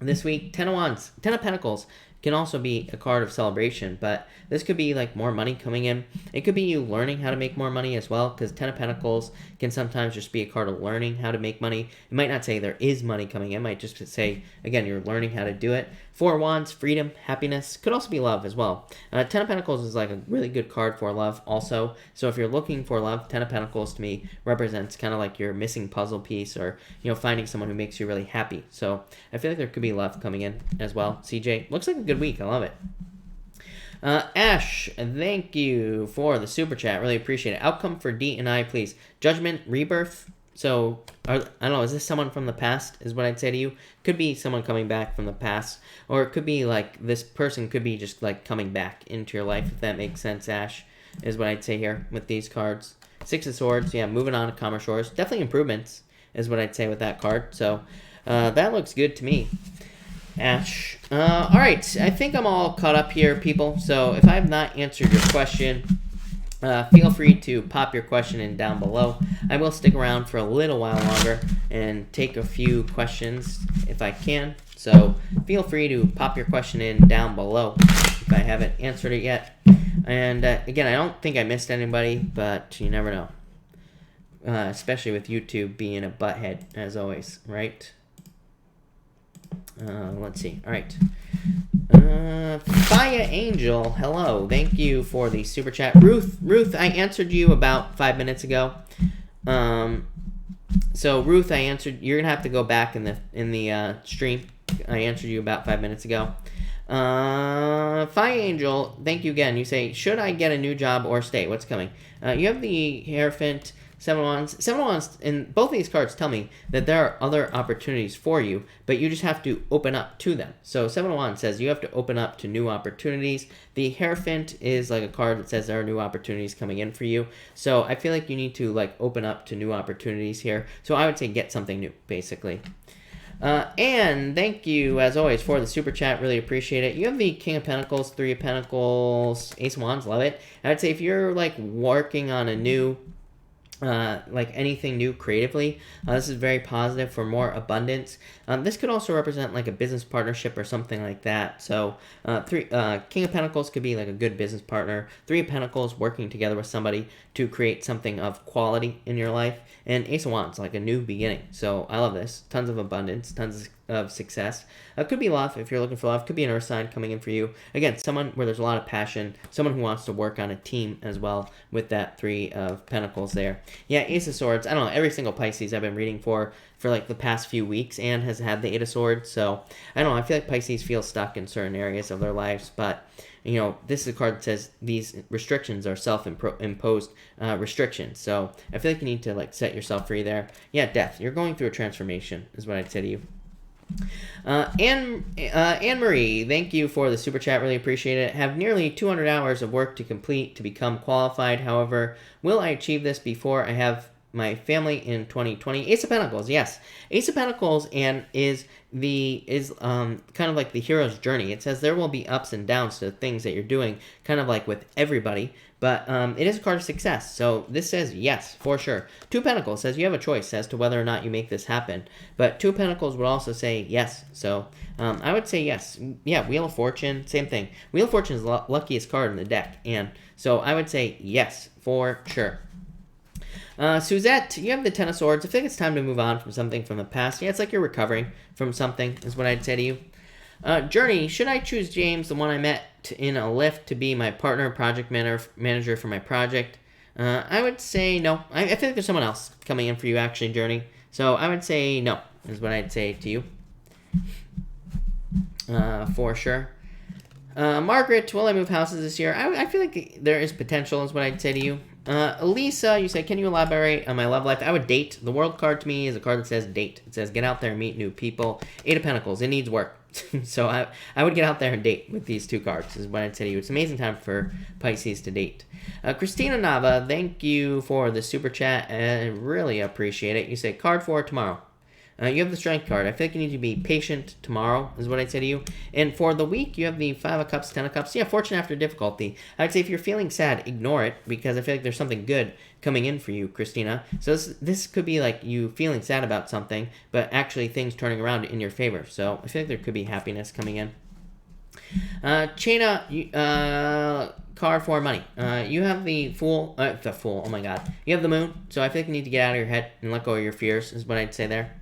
this week. Ten of Wands. Ten of Pentacles can also be a card of celebration, but this could be like more money coming in. It could be you learning how to make more money as well, because Ten of Pentacles can sometimes just be a card of learning how to make money. It might not say there is money coming in. It might just say, again, you're learning how to do it. Four of Wands, freedom, happiness. Could also be love as well. Ten of Pentacles is like a really good card for love also. So if you're looking for love, Ten of Pentacles to me represents kind of like your missing puzzle piece, or, you know, finding someone who makes you really happy. So I feel like there could be love coming in as well. CJ, looks like a good week. I love it. Ash, thank you for the super chat. Really appreciate it. Outcome for D and I, please. Judgment, rebirth. So, I don't know, is this someone from the past, is what I'd say to you? Could be someone coming back from the past, or it could be like this person could be just like coming back into your life, if that makes sense, Ash, is what I'd say here with these cards. Six of Swords, yeah, moving on to calmer shores. Definitely improvements, is what I'd say with that card. So, that looks good to me. Ash. All right, I think I'm all caught up here, people. So if I have not answered your question, feel free to pop your question in down below. I will stick around for a little while longer and take a few questions if I can. So feel free to pop your question in down below if I haven't answered it yet. And again, I don't think I missed anybody, but you never know. Especially with YouTube being a butthead, as always, right? Let's see. All right. Faya Angel, hello. Thank you for the super chat. Ruth, I answered you about 5 minutes ago. So Ruth, I answered. You're gonna have to go back in the stream. I answered you about 5 minutes ago. Faya Angel, thank you again. You say, should I get a new job or stay? What's coming? You have the Hierophant. Seven of Wands. Seven of Wands, and both of these cards tell me that there are other opportunities for you, but you just have to open up to them. So Seven of Wands says you have to open up to new opportunities. The Hierophant is like a card that says there are new opportunities coming in for you. So I feel like you need to like open up to new opportunities here. So I would say get something new, basically. And thank you, as always, for the super chat. Really appreciate it. You have the King of Pentacles, Three of Pentacles, Ace of Wands. Love it. I would say if you're like working on a new like anything new creatively, this is very positive for more abundance. This could also represent like a business partnership or something like that. So King of Pentacles could be like a good business partner. Three of Pentacles, working together with somebody to create something of quality in your life. And Ace of Wands, like a new beginning. So I love this. Tons of abundance, tons of success. Could be love if you're looking for love. Could be an earth sign coming in for you. Again, someone where there's a lot of passion. Someone who wants to work on a team as well with that Three of Pentacles there. Yeah, Ace of Swords. I don't know. Every single Pisces I've been reading for like the past few weeks and has had the Eight of Swords. So I don't know. I feel like Pisces feel stuck in certain areas of their lives. But, you know, this is a card that says these restrictions are self-imposed restrictions. So I feel like you need to like set yourself free there. Yeah, Death. You're going through a transformation is what I'd say to you. Anne-Marie, thank you for the super chat. Really appreciate it. Have nearly 200 hours of work to complete to become qualified. However, will I achieve this before I have my family in 2020? Ace of Pentacles, yes. Ace of Pentacles and is kind of like the hero's journey. It says there will be ups and downs to things that you're doing, kind of like with everybody. But it is a card of success. So this says yes, for sure. Two of Pentacles says you have a choice as to whether or not you make this happen. But Two of Pentacles would also say yes. So I would say yes. Yeah, Wheel of Fortune, same thing. Wheel of Fortune is the luckiest card in the deck. And so I would say yes, for sure. Suzette, you have the Ten of Swords. I think it's time to move on from something from the past. Yeah, it's like you're recovering from something, is what I'd say to you. Journey, should I choose James, the one I met in a lift, to be my partner, project manager for my project? I would say no. I feel like there's someone else coming in for you, actually, Journey. So I would say no, is what I'd say to you. For sure. Margaret, will I move houses this year? I feel like there is potential, is what I'd say to you. Elisa, you say, can you elaborate on my love life? I would date. The World card to me is a card that says date. It says get out there and meet new people. Eight of Pentacles, it needs work. So I would get out there and date with these two cards, is what I'd say to you. It's an amazing time for Pisces to date. Christina Nava, thank you for the super chat. I really appreciate it. You say card for tomorrow. You have the Strength card. I feel like you need to be patient tomorrow, is what I'd say to you. And for the week, you have the 5 of Cups, 10 of Cups. Yeah, fortune after difficulty. I'd say if you're feeling sad, ignore it, because I feel like there's something good coming in for you, Christina. So this could be like you feeling sad about something, but actually things turning around in your favor. So I feel like there could be happiness coming in. Chaina, card for money. You have the Fool, oh my god. You have the Moon, so I feel like you need to get out of your head and let go of your fears, is what I'd say there.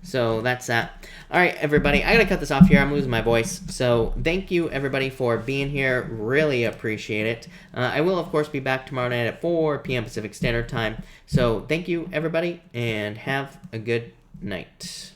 So that's that. Alright, everybody, I gotta cut this off here. I'm losing my voice. So thank you, everybody, for being here. Really appreciate it. I will, of course, be back tomorrow night at 4 p.m. Pacific Standard Time. So thank you, everybody, and have a good night.